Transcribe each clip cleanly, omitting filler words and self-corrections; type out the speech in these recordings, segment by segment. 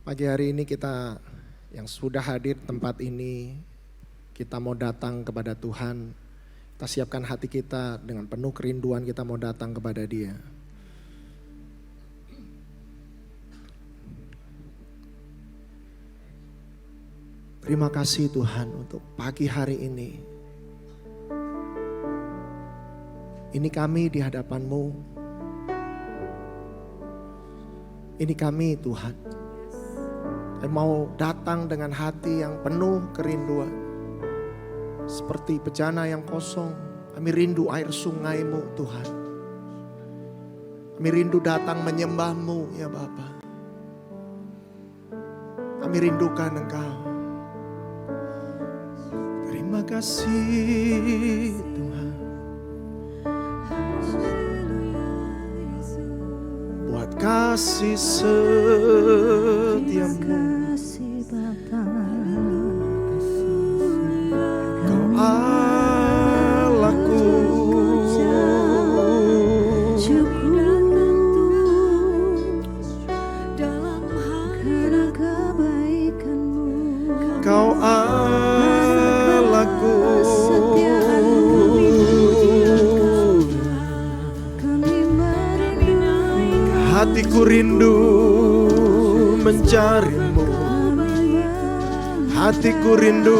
Pagi hari ini kita yang sudah hadir tempat ini, kita mau datang kepada Tuhan. Kita siapkan hati kita dengan penuh kerinduan, kita mau datang kepada Dia. Terima kasih Tuhan untuk pagi hari ini. Ini kami di hadapan-Mu. Ini kami Tuhan. Kami mau datang dengan hati yang penuh kerinduan. Seperti bejana yang kosong. Kami rindu air sungai-Mu Tuhan. Kami rindu datang menyembah-Mu ya Bapa. Kami rindukan Engkau. Terima kasih Tuhan. Buat kasih setiamu. Kau Allahku. Kau Allahku. Hatiku rindu mencari-Mu. Hatiku rindu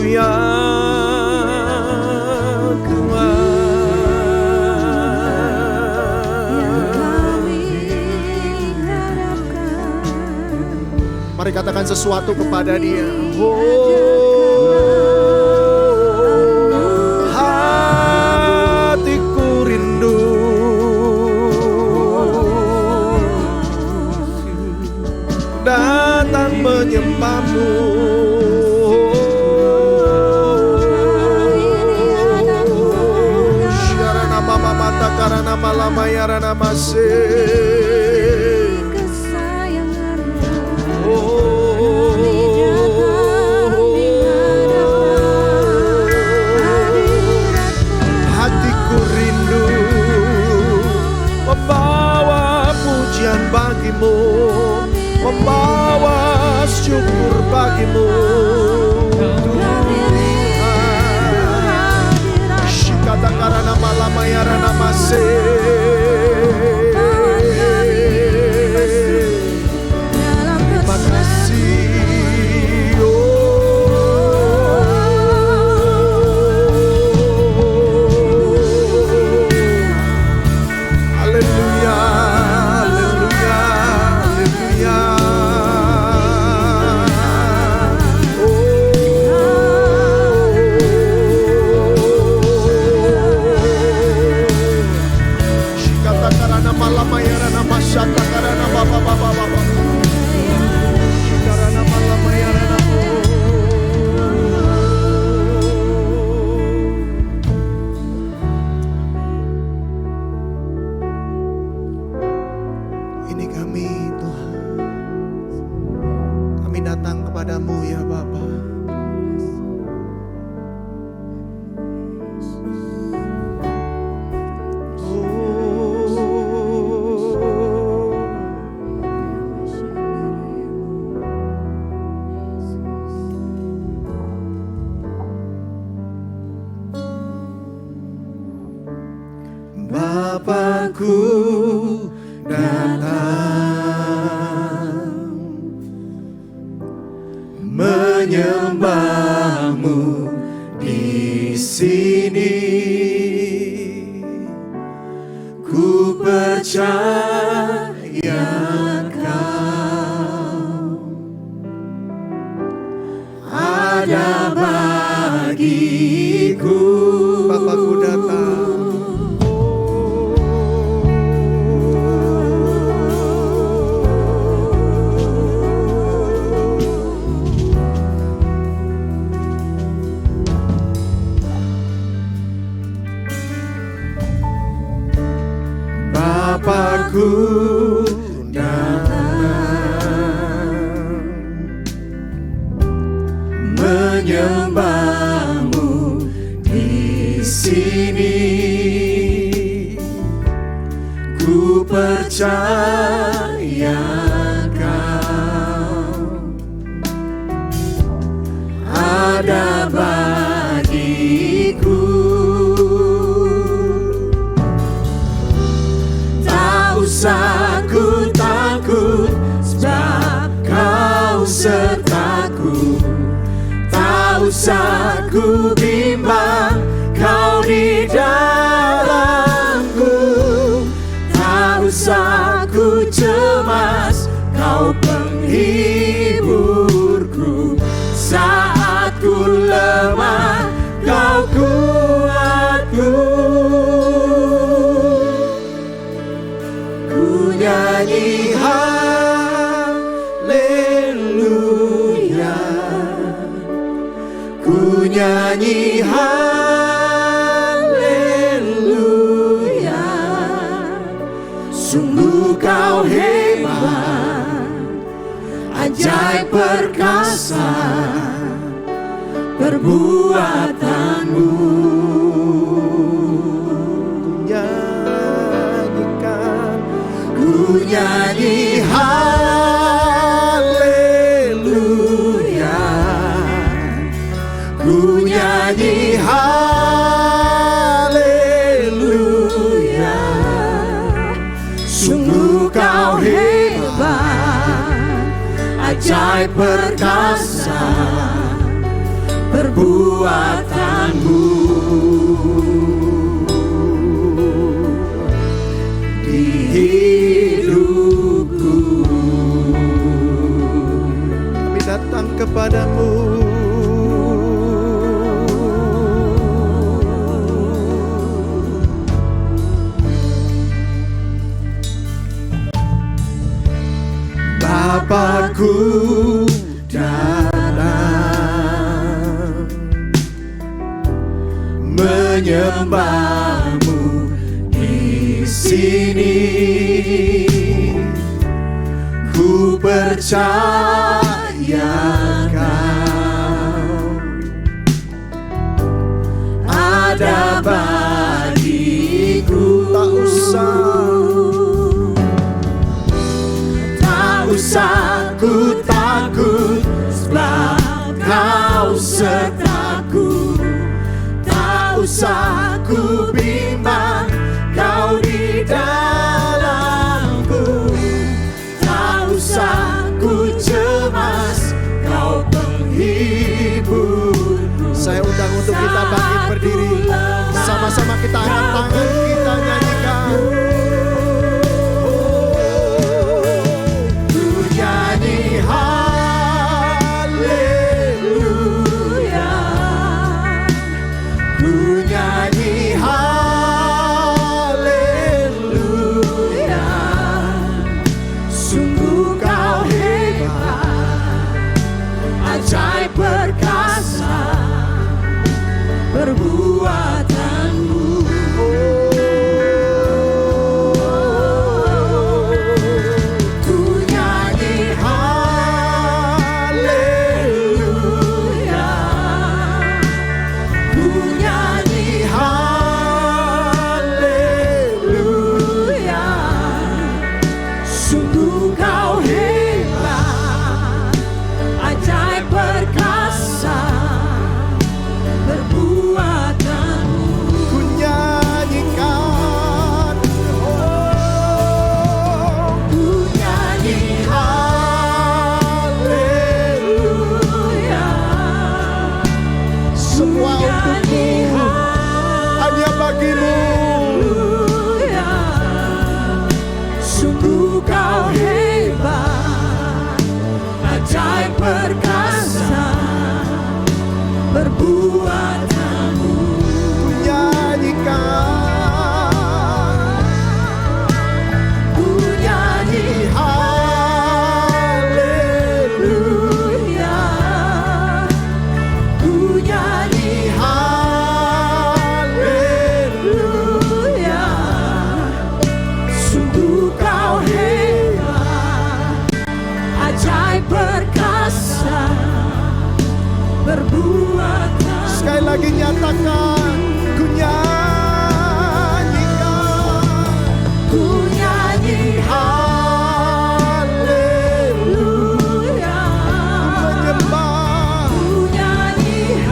ya Tuhan. Mari katakan sesuatu kepada Dia. Hatiku rindu datang menyembah-Mu. Syarana mama mata karana malama yarana masih. Hatiku rindu membawa pujian bagi-Mu, membawa syukur bagi-Mu Tuhan. Shikata karana malama yarana masih. Terima kasih Haleluya. Ini kami Tuhan. Kami datang kepadamu ya Bapa. Bapakku datang menyembah-Mu di sini. Ku percaya Kau ada bagiku. Bapakku datang. Bapakku datang menyembah-Mu di sini. Ku percaya Kau ada bagiku. Tak usah ku takut, sebab Kau sertaku. Tak usah ku bimbang, Kau di dalamku. Tak usah ku cemas, Kau penghiburku. Saat ku lemah, Kau kuatku. Ku nyanyi haleluya, ku nyanyi haleluya. Sungguh Kau hebat, ajaib perkasa perbuatanmu. Ku nyanyi haleluya, ku nyanyi haleluya. Sungguh Kau hebat, ajaib perkasa perbuatanmu. Di hidupku kami datang kepadamu. Bapakku datang menyembahmu di sini. Ku percaya Kau ada bagiku. Tak usah ku takut, sebab Kau sertaku. Tak usah ku bimbang, Kau di dalamku. Tak usah ku cemas, Kau penghiburku. Saya undang untuk kita bangkit berdiri, sama-sama kita angkat tangan, kita nyanyikan. Ku nyanyi haleluya, ku nyanyi haleluya. Sungguh Kau hebat, ajaib perkasa perbuatanmu. Ku nyanyi haleluya, ku nyanyi haleluya. Sungguh Kau hebat, ajaib perkasa perbuatanmu. Ku nyanyikan, ku nyanyi haleluya. Semua untukmu, hanya bagimu. Sungguh Kau hebat, ajaib perkasa perbuatanmu. Ku nyanyikan, ku nyanyi haleluya, ku nyanyi haleluya. Sungguh Kau hebat, ajaib perkasa perbuatan. Sekali lagi nyatakan, ku nyanyikan, ku nyanyi haleluya, menyembah, ku nyanyi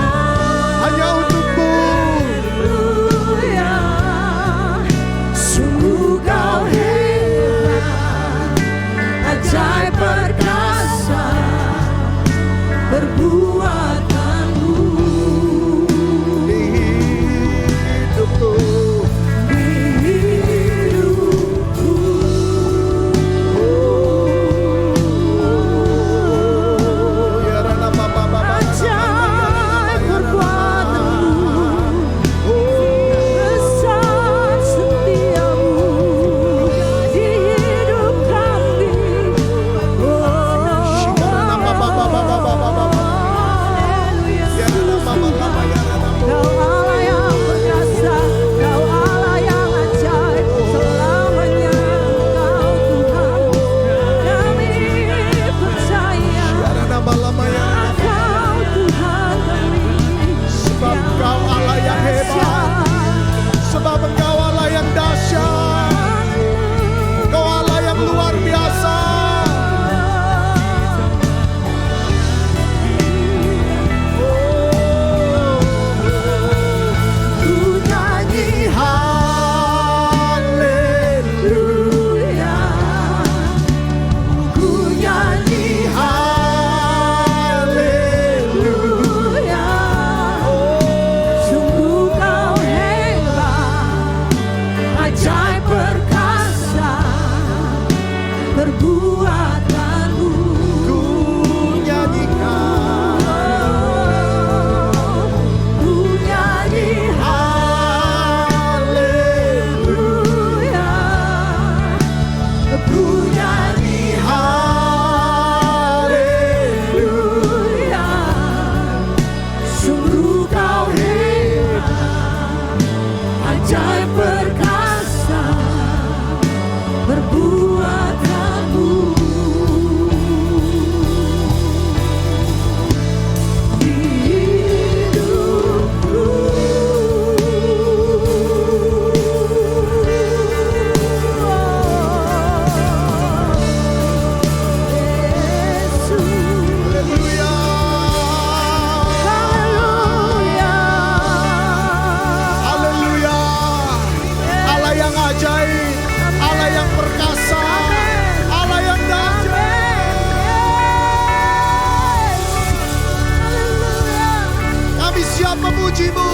memuji-Mu,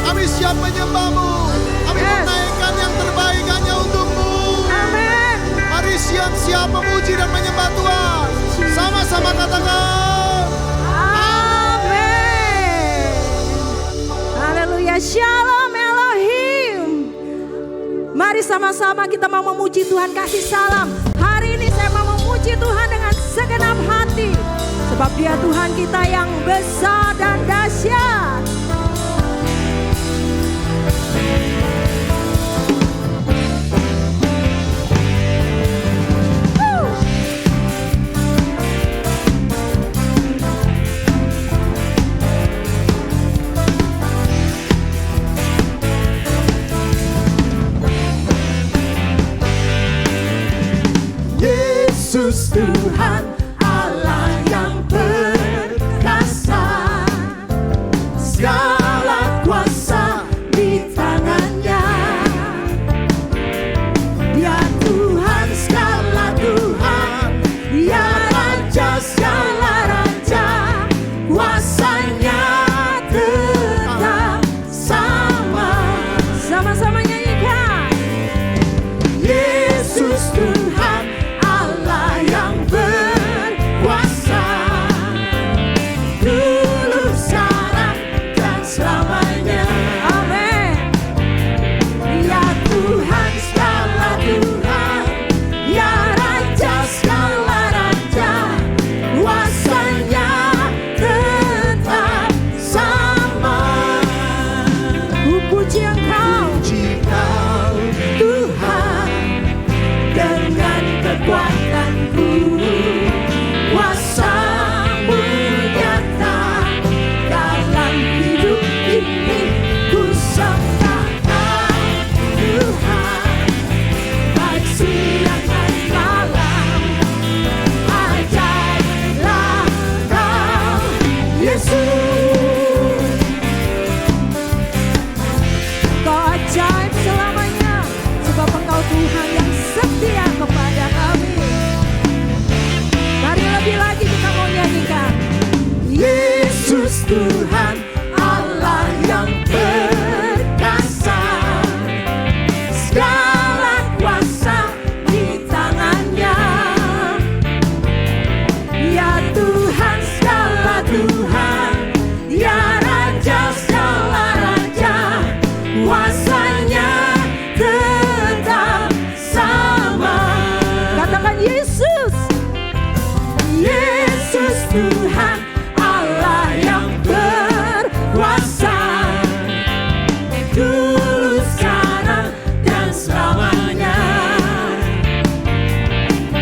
kami siap menyembah-Mu, kami menaikkan yang terbaik hanya untuk-Mu. Amin. Mari siap-siap memuji dan menyembah Tuhan. Sama-sama katakan. Amin. Haleluya. Shalom Elohim. Mari sama-sama kita mau memuji Tuhan, kasih salam. Hari ini saya mau memuji Tuhan dengan segenap hati. Sebab Dia Tuhan kita yang besar dan dahsyat. Yesus Tuhan Allah yang perkasa, segala kuasa di tangannya. Dia Tuhan segala Tuhan, Dia Raja segala Raja, kuasanya tetap sama. Sama-sama nyanyikan. Yesus Tuhan Allah yang berkuasa, dulu sekarang dan selamanya. Amin. Ya Tuhan segala Tuhan, Ya Raja segala Raja, kuasanya tetap sama. Ku puji Engkau. Puji Kau Tuhan, dengan kekuatanku, kuasa-Mu nyata dalam hidup ini. Ku sembah Kau Tuhan, baik siang dan malam. Ajaiblah Kau Yesus. Kau ajaib selamanya, sebab Engkau Tuhan yang setia kepada kami. Mari lebih lagi kita mau nyanyikan. Yesus Tuhan Allah yang perkasa, segala kuasa di tangannya. Ya Tuhan segala Tuhan, Ya Raja segala Raja, kuasanya tetap sama. Katakan Yesus. Yesus Tuhan Allah yang berkuasa, dulu sekarang dan selamanya.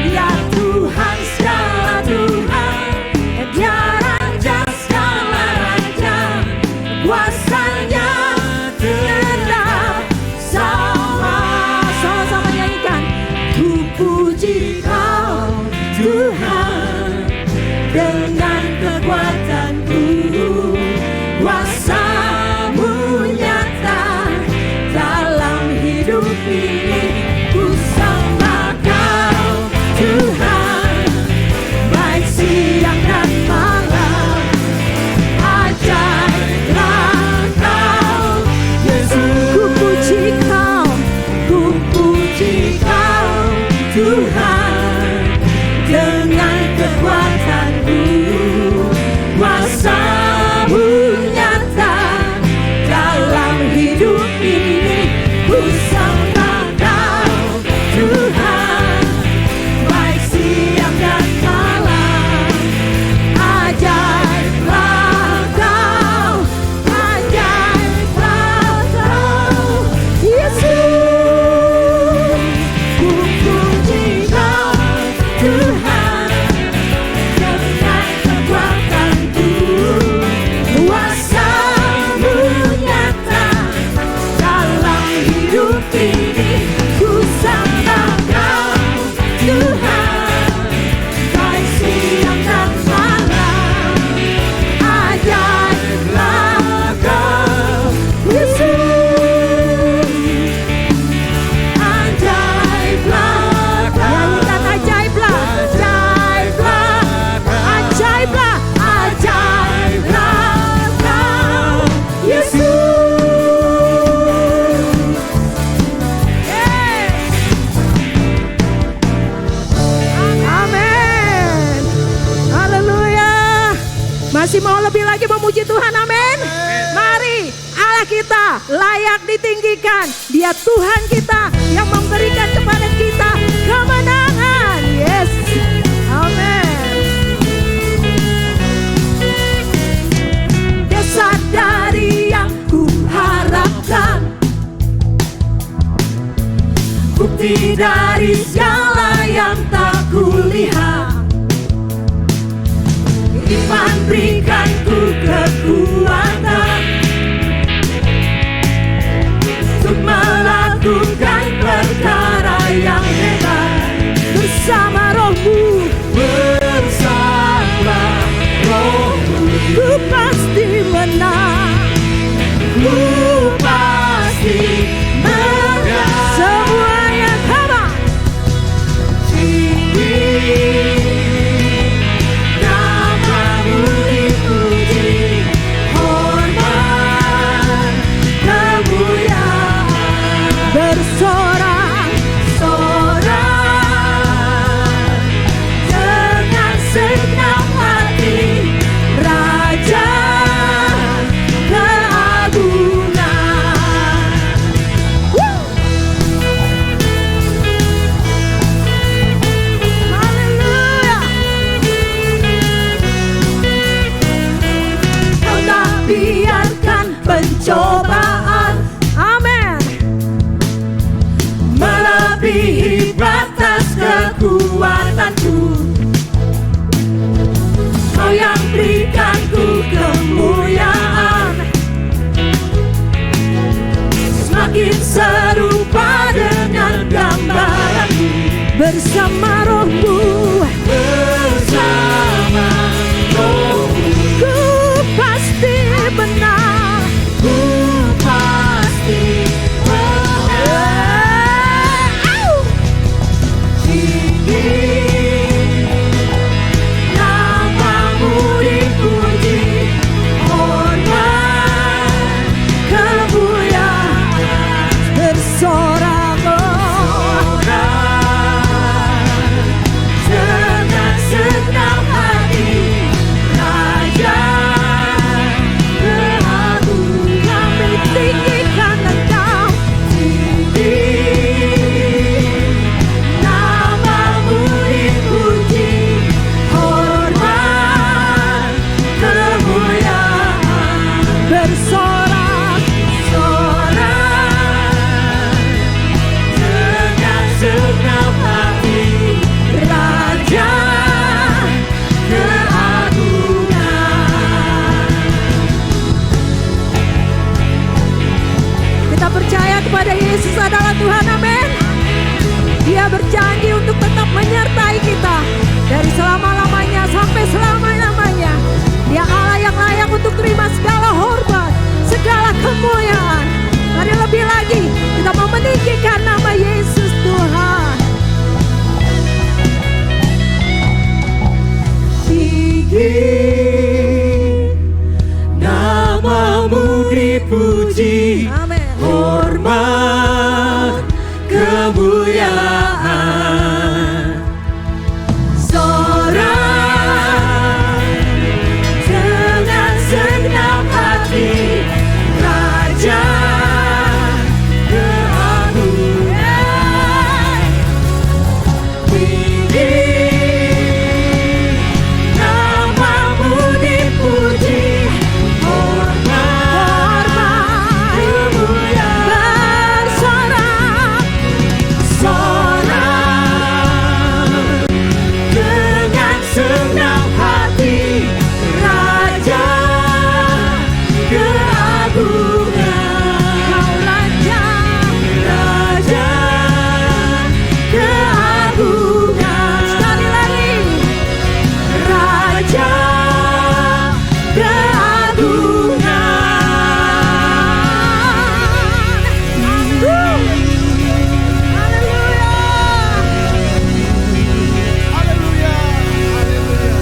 Ya Tuhan segala Tuhan, Ya Raja segala Raja, kuasanya tetap sama. Sama-sama nyanyikan. Ku puji Kau Tuhan, dengan kekuatanku, kuasa-Mu nyata dalam hidup ini. Ku sembah Kau Tuhan, baik siang dan malam. Ajaiblah Kau Yesus. Ku puji Kau. Ku puji Kau Tuhan, dengan kekuatanku, Masih mau lebih lagi memuji Tuhan, amin. Mari, Allah kita layak ditinggikan. Dia Tuhan kita yang memberikan kepada kita kemenangan. Yes, amin. Dasar dari yang ku harapkan, bukti dari segala yang tak kulihat. Iman berikan ku kekuatan untuk melakukan perkara yang hebat. Bersama rohmu, bersama rohmu, ku pasti menang. Ku pasti menang. Semuanya come on. Pencobaan, amin, melebihi batas kekuatanku. Kau yang berikan ku kemuliaan, semakin serupa dengan gambaranmu. Bersama rohmu, bersama rohmu, ku pasti benar. Ku pasti menang. Tinggi namamu dipuji, hormat kemuliaan bersorak dengan senang hati. Raja tinggikan Engkau, tinggi namamu dipuji, hormat kemuliaan bersorak-sorak dengan segenap hati. Raja percaya kepada Yesus adalah Tuhan, amin. Dia berjanji untuk tetap menyertai kita dari selama-lamanya sampai selama-lamanya. Dia Allah yang layak untuk terima segala hormat, segala kemuliaan. Mari lebih lagi kita mau meninggikan nama Yesus Tuhan. Tinggi namamu dipuji, amin. Hormat kemuliaan sorak dengan segenap hati. Raja keagungan, tinggi namamu dipuji, hormat kemuliaan bersorak dengan senang hati. Raja keagungan, Kau Raja keagungan. Sekali lagi, Raja keagungan. Haleluya, haleluya.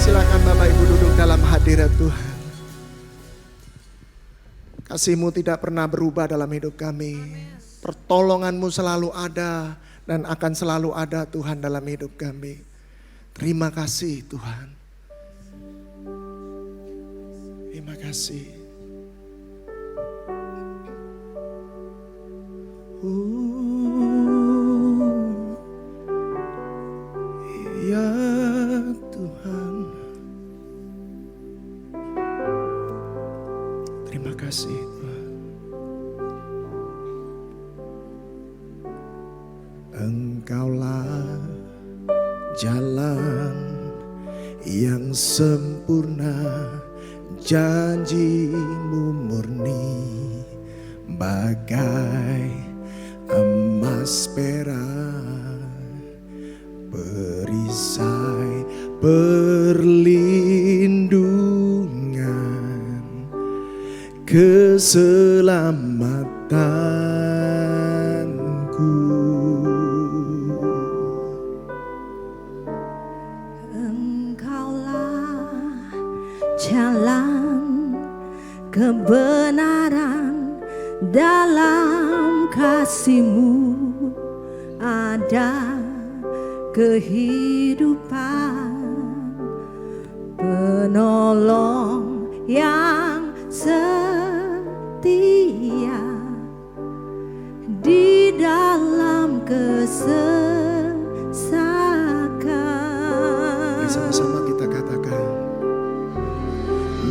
Silakan Bapak Ibu duduk dalam hadirat Tuhan. Kasih-Mu tidak pernah berubah dalam hidup kami. Pertolongan-Mu selalu ada dan akan selalu ada Tuhan dalam hidup kami. Terima kasih Tuhan. Terima kasih. Ya Tuhan, terima kasih Tuhan. Engkaulah jalan yang sempurna, janjimu murni bagai emas perak, perisai perlindungan, keselamatanku. Engkaulah jalan kebenaran, dalam kasih-Mu ada kehidupan, penolong yang setia di dalam kesesakan. Sama-sama kita katakan,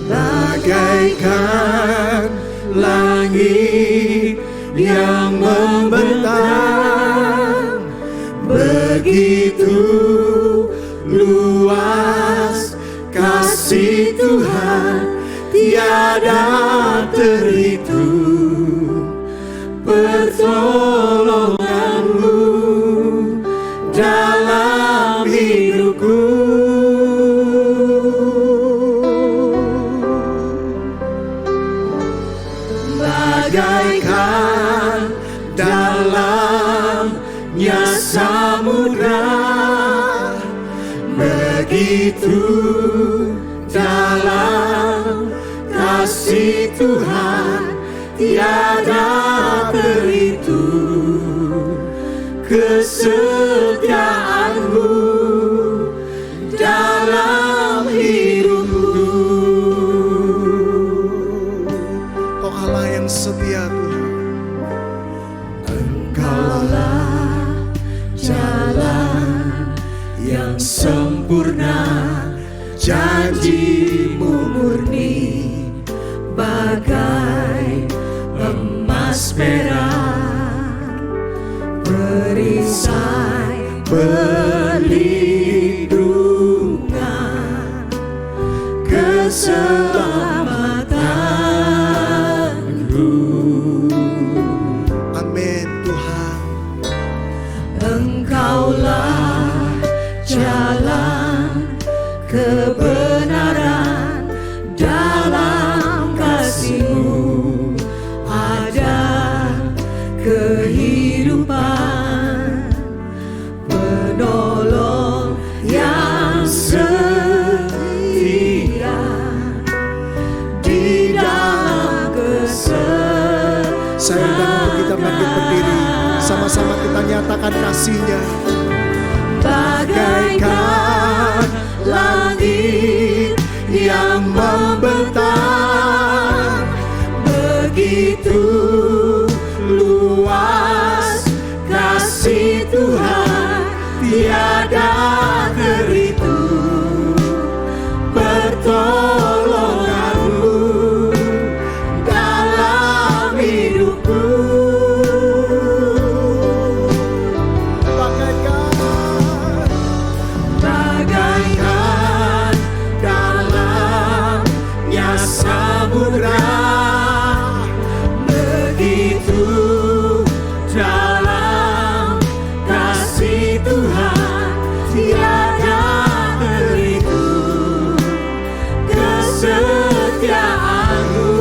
bagaikan langit yang membentang, begitu luas kasih Tuhan, tiada terhitung pertolongan-Mu dalam hidupku. Bagaikan dalamnya samudra, begitu dalam kasih Tuhan, tiada terhitung kesetiaan-Mu dalam hidupku. Kau Allah yang setia Tuhan. Engkaulah jalan yang sempurna, janji-Mu murni bagai emas perak, perisai perlindungan, keselamatanku. Amin Tuhan. Engkaulah jalan kebenaran, dalam kasih-Mu ada kehidupan, penolong yang setia di dalam kesesakan. Saya undang untuk kita bangkit berdiri, sama-sama kita nyatakan kasih-Nya. Bagaikan langit yang membentang, begitu luas kasih Tuhan, tiada terhitung pertolongan-Mu dalam hidupku. Bagaikan dalamnya samudra, begitu dalam kasih Tuhan, tiada terhitung kesetiaan-Mu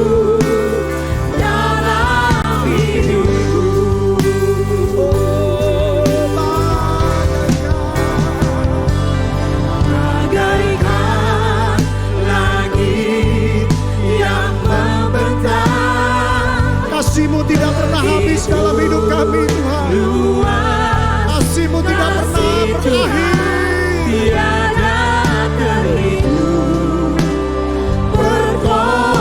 dalam hidupku. Bagaikan langit yang membentang, kasih-Mu tidak pernah habis dalam hidup kami Tuhan. Kasih-Mu tidak pernah berakhir, tiada terhitung pertolongan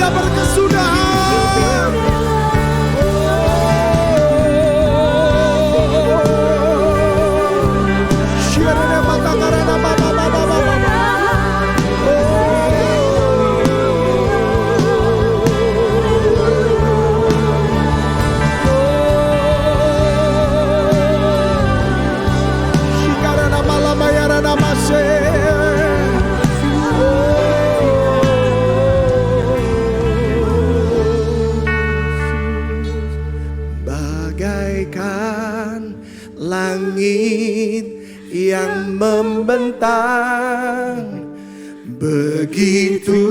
sudah berkesudahan. Syirene mata karena baba. Shikarana malama yarana mase. Bagaikan langit yang membentang, begitu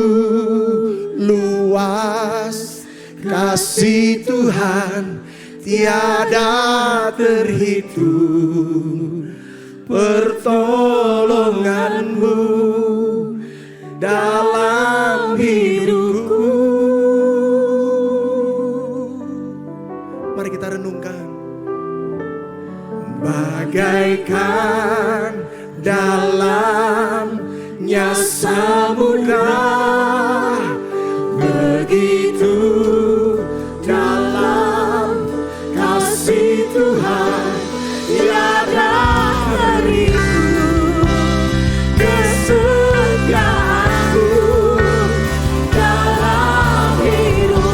luas kasih Tuhan, tiada terhitung pertolonganmu dalam hidupku. Mari kita renungkan. Bagaikan dalamnya samudra, begitu dalam kasih Tuhan, tiada terhitung kesetiaan-Mu dalam hidupku.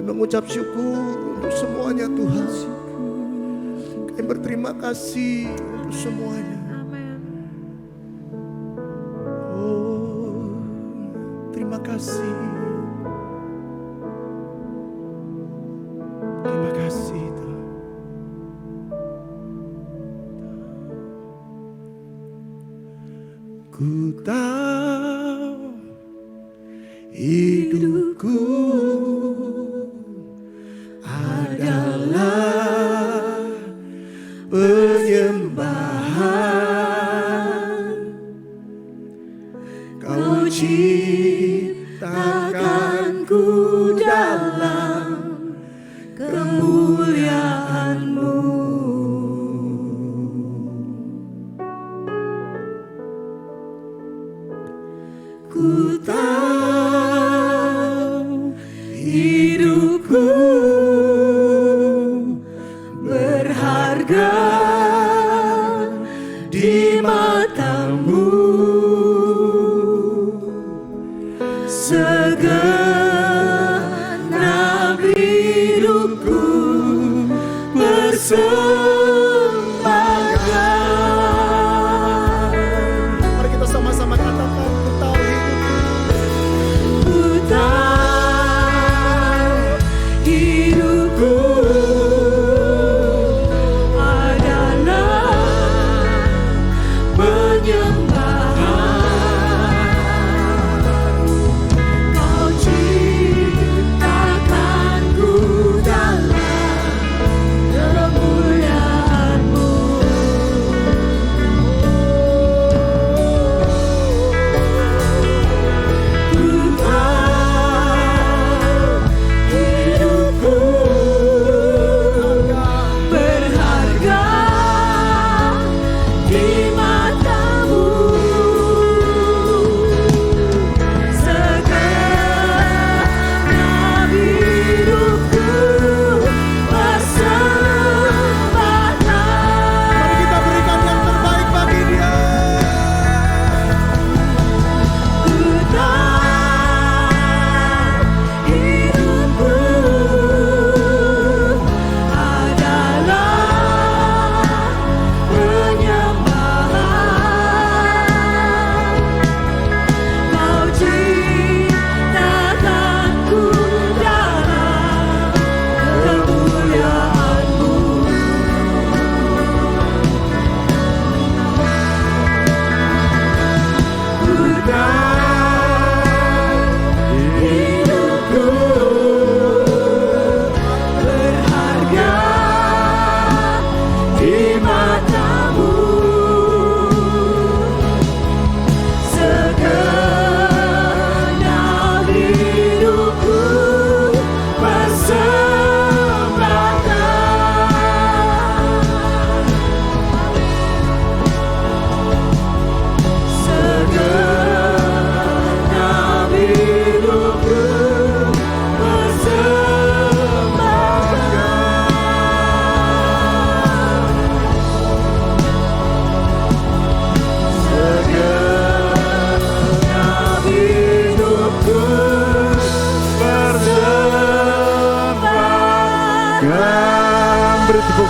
Mengucap syukur untuk semuanya Tuhan. Kami berterima kasih untuk semuanya. Oh, terima kasih. Terima kasih Tuhan. Ku tahu hidupku adalah penyembahan. Kau ciptakanku dalam kemuliaan-Mu. Ku tahu hidupku berharga di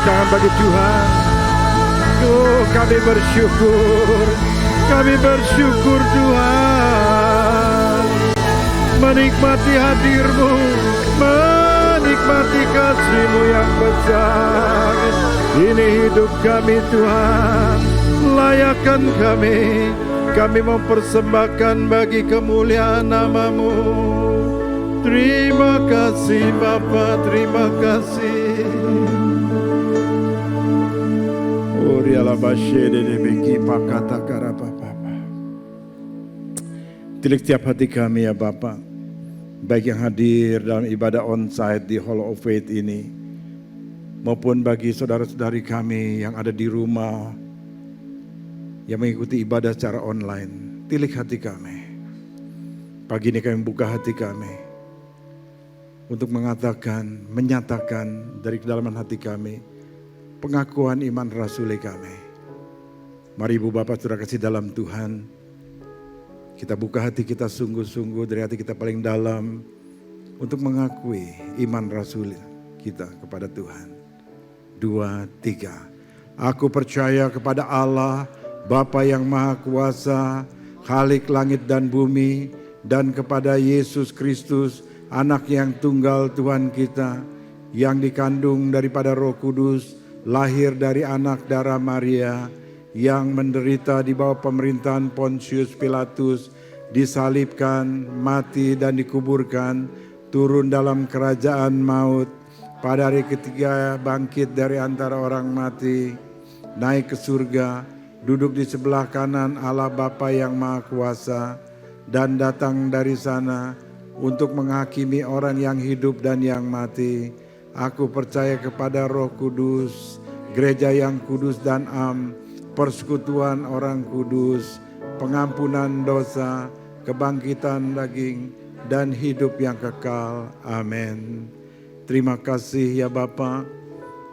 tangan bagi Tuhan. Oh, kami bersyukur. Kami bersyukur Tuhan. Menikmati hadir-Mu, menikmati kasih-Mu yang besar. Ini hidup kami Tuhan, layakkan kami mempersembahkan bagi kemuliaan nama-Mu. Terima kasih Bapa, terima kasih. Oriala basyede de beki pakata karapa Bapa. Tilik tiap hati kami ya Bapa, baik yang hadir dalam ibadah onsite di Hall of Faith ini, maupun bagi saudara-saudari kami yang ada di rumah, yang mengikuti ibadah secara online. Tilik hati kami. Pagi ini kami buka hati kami untuk menyatakan dari kedalaman hati kami pengakuan iman rasuli kami. Mari Ibu Bapak Saudara kasih dalam Tuhan, kita buka hati kita sungguh-sungguh dari hati kita paling dalam untuk mengakui iman rasuli kita kepada Tuhan. 2, 3. Aku percaya kepada Allah, Bapa yang Maha Kuasa, Khalik langit dan bumi, dan kepada Yesus Kristus, Anak yang tunggal Tuhan kita, yang dikandung daripada Roh Kudus, lahir dari anak darah Maria, yang menderita di bawah pemerintahan Pontius Pilatus, disalibkan, mati dan dikuburkan, turun dalam kerajaan maut, pada hari ketiga bangkit dari antara orang mati, naik ke surga, duduk di sebelah kanan Allah Bapa yang Maha Kuasa, dan datang dari sana untuk menghakimi orang yang hidup dan yang mati. Aku percaya kepada Roh Kudus, gereja yang kudus dan am, persekutuan orang kudus, pengampunan dosa, kebangkitan daging, dan hidup yang kekal. Amin. Terima kasih ya Bapa,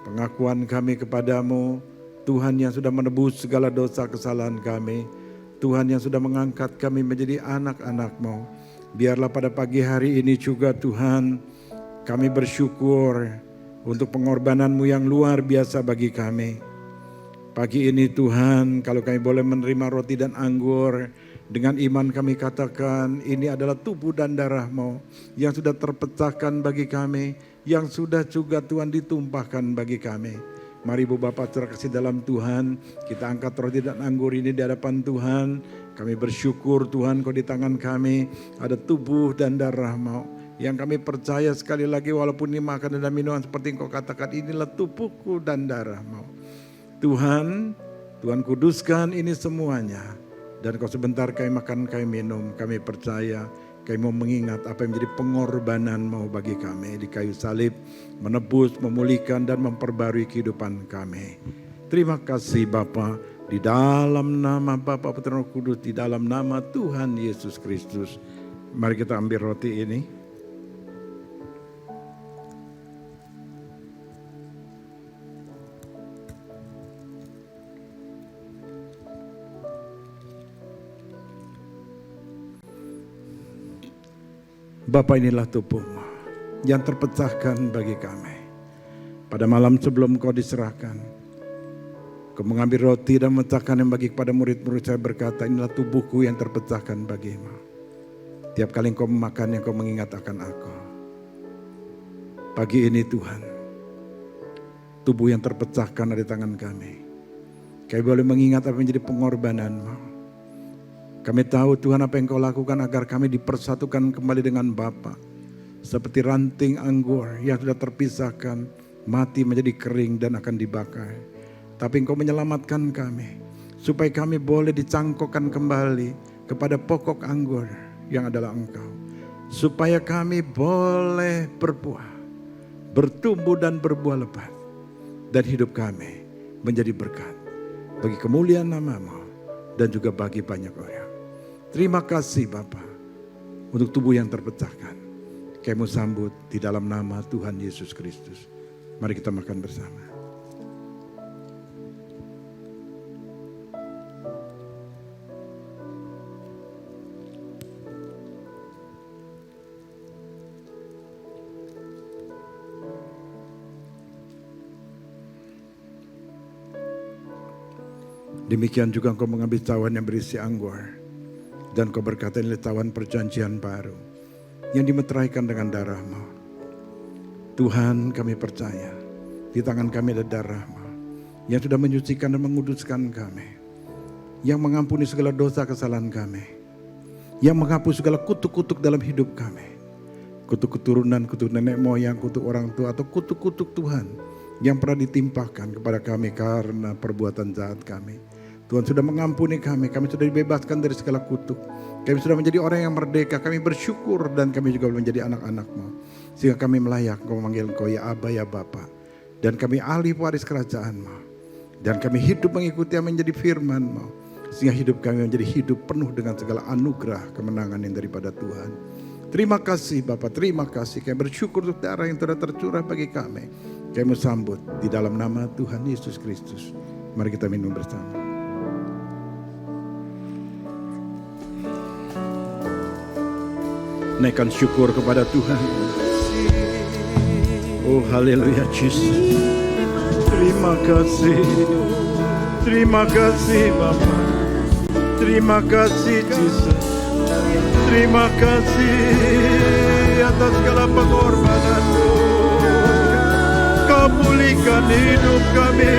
pengakuan kami kepadamu, Tuhan yang sudah menebus segala dosa kesalahan kami, Tuhan yang sudah mengangkat kami menjadi anak-anak-Mu. Biarlah pada pagi hari ini juga Tuhan, kami bersyukur untuk pengorbanan-Mu yang luar biasa bagi kami. Pagi ini Tuhan, kalau kami boleh menerima roti dan anggur, dengan iman kami katakan ini adalah tubuh dan darah-Mu yang sudah terpecahkan bagi kami, yang sudah juga Tuhan ditumpahkan bagi kami. Mari Ibu Bapak Saudara kasih dalam Tuhan, kita angkat roti dan anggur ini di hadapan Tuhan. Kami bersyukur Tuhan, Kau di tangan kami ada tubuh dan darah-Mu yang kami percaya sekali lagi, walaupun ini makanan dan minuman seperti Kau katakan, inilah tubuhku dan darah-Mu. Tuhan kuduskan ini semuanya, dan Kau sebentar kami makan, kami minum, kami percaya kami mau mengingat apa yang menjadi pengorbanan-Mu bagi kami di kayu salib, menebus, memulihkan dan memperbarui kehidupan kami. Terima kasih Bapa, di dalam nama Bapa, Putra, Roh Kudus, di dalam nama Tuhan Yesus Kristus. Mari kita ambil roti ini. Bapa, inilah tubuh-Mu yang terpecahkan bagi kami. Pada malam sebelum Kau diserahkan, Kau mengambil roti dan memecahkan yang bagi kepada murid-murid saya, berkata, inilah tubuhku yang terpecahkan bagimu. Tiap kali Engkau memakan, Engkau mengingat akan aku. Pagi ini Tuhan, tubuh yang terpecahkan ada di tangan kami. Kami boleh mengingat apa yang menjadi pengorbanan-Mu. Kami tahu Tuhan apa yang Kau lakukan agar kami dipersatukan kembali dengan Bapa. Seperti ranting anggur yang sudah terpisahkan, mati menjadi kering dan akan dibakar. Tapi Engkau menyelamatkan kami, supaya kami boleh dicangkokkan kembali kepada pokok anggur yang adalah Engkau. Supaya kami boleh berbuah, bertumbuh dan berbuah lebat. Dan hidup kami menjadi berkat bagi kemuliaan nama-Mu dan juga bagi banyak orang. Terima kasih Bapa untuk tubuh yang terpecahkan. Kami sambut di dalam nama Tuhan Yesus Kristus. Mari kita makan bersama. Demikian juga Engkau mengambil cawan yang berisi anggur. Dan Kau berkata, ini cawan perjanjian baru yang dimeteraikan dengan darah-Mu. Tuhan, kami percaya di tangan kami ada darah-Mu yang sudah menyucikan dan menguduskan kami, yang mengampuni segala dosa kesalahan kami, yang menghapus segala kutuk-kutuk dalam hidup kami, kutuk keturunan, kutuk nenek moyang, kutuk orang tua, atau kutuk-kutuk Tuhan yang pernah ditimpakan kepada kami karena perbuatan jahat kami. Tuhan sudah mengampuni kami sudah dibebaskan dari segala kutuk. Kami sudah menjadi orang yang merdeka, kami bersyukur dan kami juga menjadi anak-anak-Mu. Sehingga kami melayak Engkau memanggil Engkau ya Aba ya Bapa. Dan kami ahli waris kerajaan-Mu. Dan kami hidup mengikuti yang menjadi firman-Mu. Sehingga hidup kami menjadi hidup penuh dengan segala anugerah kemenangan yang daripada Tuhan. Terima kasih Bapa, terima kasih. Kami bersyukur untuk darah yang telah tercurah bagi kami. Kami sambut di dalam nama Tuhan Yesus Kristus. Mari kita minum bersama. Naikkan syukur kepada Tuhan. Oh haleluya Yesus. Terima kasih. Terima kasih Bapa. Terima kasih Yesus. Terima kasih atas segala pengorbanan-Mu. Kau pulihkan hidup kami.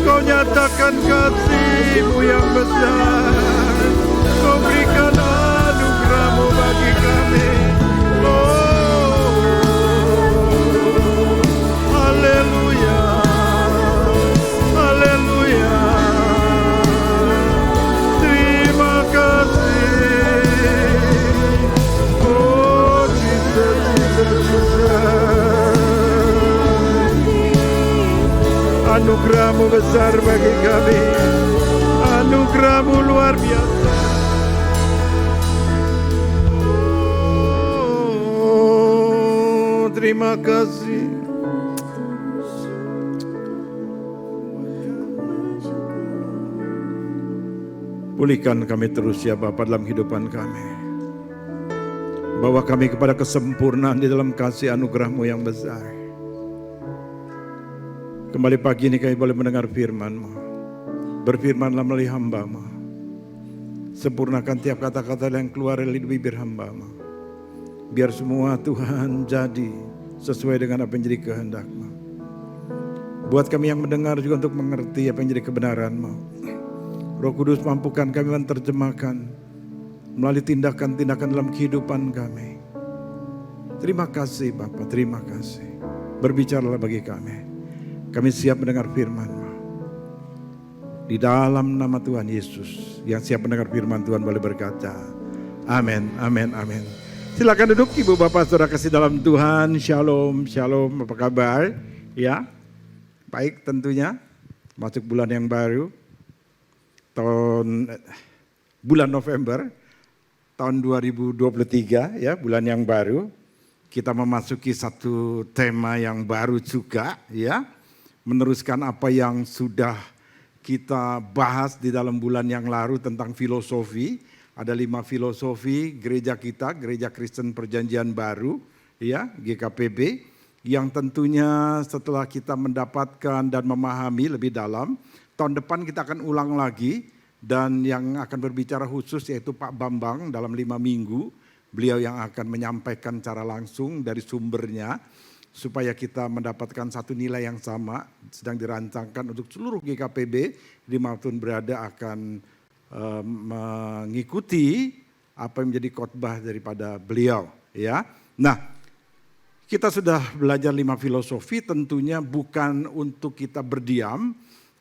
Kau nyatakan kasih-Mu yang besar. Kau berikan anugerah-Mu bagi kami. Oh, haleluya, haleluya. Terima kasih. Oh, Jesus, Jesus, Jesus. Anugerah-Mu besar bagi kami. Anugerah-Mu luar biasa. Terima kasih. Pulihkan kami terus ya Bapa dalam kehidupan kami. Bawa kami kepada kesempurnaan di dalam kasih anugerah-Mu yang besar. Kembali pagi ini kami boleh mendengar firman-Mu. Berfirmanlah melalui hamba-Mu. Sempurnakan tiap kata-kata yang keluar dari bibir hamba-Mu. Biar semua Tuhan jadi sesuai dengan apa yang jadi kehendak-Mu. Buat kami yang mendengar juga untuk mengerti apa yang jadi kebenaran-Mu. Roh Kudus mampukan kami menerjemahkan melalui tindakan-tindakan dalam kehidupan kami. Terima kasih Bapa, terima kasih. Berbicaralah bagi kami. Kami siap mendengar firman-Mu. Di dalam nama Tuhan Yesus, yang siap mendengar firman Tuhan boleh berkata, amin, amin, amin. Silakan duduk Ibu Bapak Saudara kasih dalam Tuhan. Shalom, shalom. Apa kabar? Ya, baik tentunya. Masuk bulan yang baru. Bulan November tahun 2023 ya, bulan yang baru. Kita memasuki satu tema yang baru juga ya. Meneruskan apa yang sudah kita bahas di dalam bulan yang lalu tentang filosofi. Ada 5 filosofi gereja kita, Gereja Kristen Perjanjian Baru, ya GKPB, yang tentunya setelah kita mendapatkan dan memahami lebih dalam, tahun depan kita akan ulang lagi, dan yang akan berbicara khusus yaitu Pak Bambang dalam 5 minggu, beliau yang akan menyampaikan secara langsung dari sumbernya, supaya kita mendapatkan satu nilai yang sama, sedang dirancangkan untuk seluruh GKPB, dimanapun berada akan mengikuti apa yang menjadi khotbah daripada beliau ya. Nah, kita sudah belajar 5 filosofi, tentunya bukan untuk kita berdiam,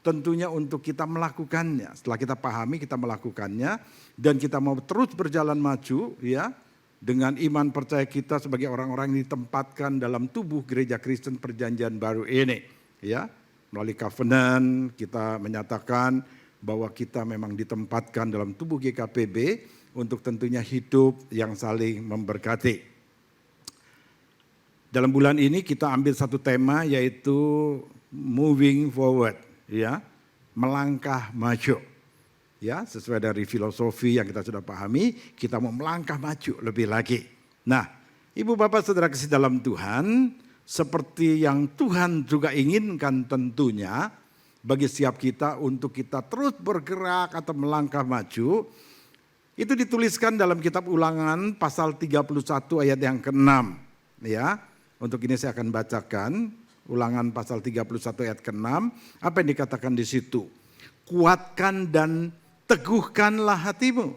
tentunya untuk kita melakukannya. Setelah kita pahami, kita melakukannya dan kita mau terus berjalan maju ya dengan iman percaya kita sebagai orang-orang yang ditempatkan dalam tubuh Gereja Kristen Perjanjian Baru ini ya. Melalui covenant kita menyatakan bahwa kita memang ditempatkan dalam tubuh GKPB untuk tentunya hidup yang saling memberkati. Dalam bulan ini kita ambil satu tema yaitu moving forward, ya, melangkah maju. Ya, sesuai dari filosofi yang kita sudah pahami, kita mau melangkah maju lebih lagi. Nah, Ibu Bapak Saudara kasih dalam Tuhan, seperti yang Tuhan juga inginkan tentunya, bagi setiap kita untuk kita terus bergerak atau melangkah maju. Itu dituliskan dalam kitab Ulangan pasal 31 ayat yang ke-6. Ya, untuk ini saya akan bacakan Ulangan pasal 31 ayat ke-6. Apa yang dikatakan di situ? Kuatkan dan teguhkanlah hatimu.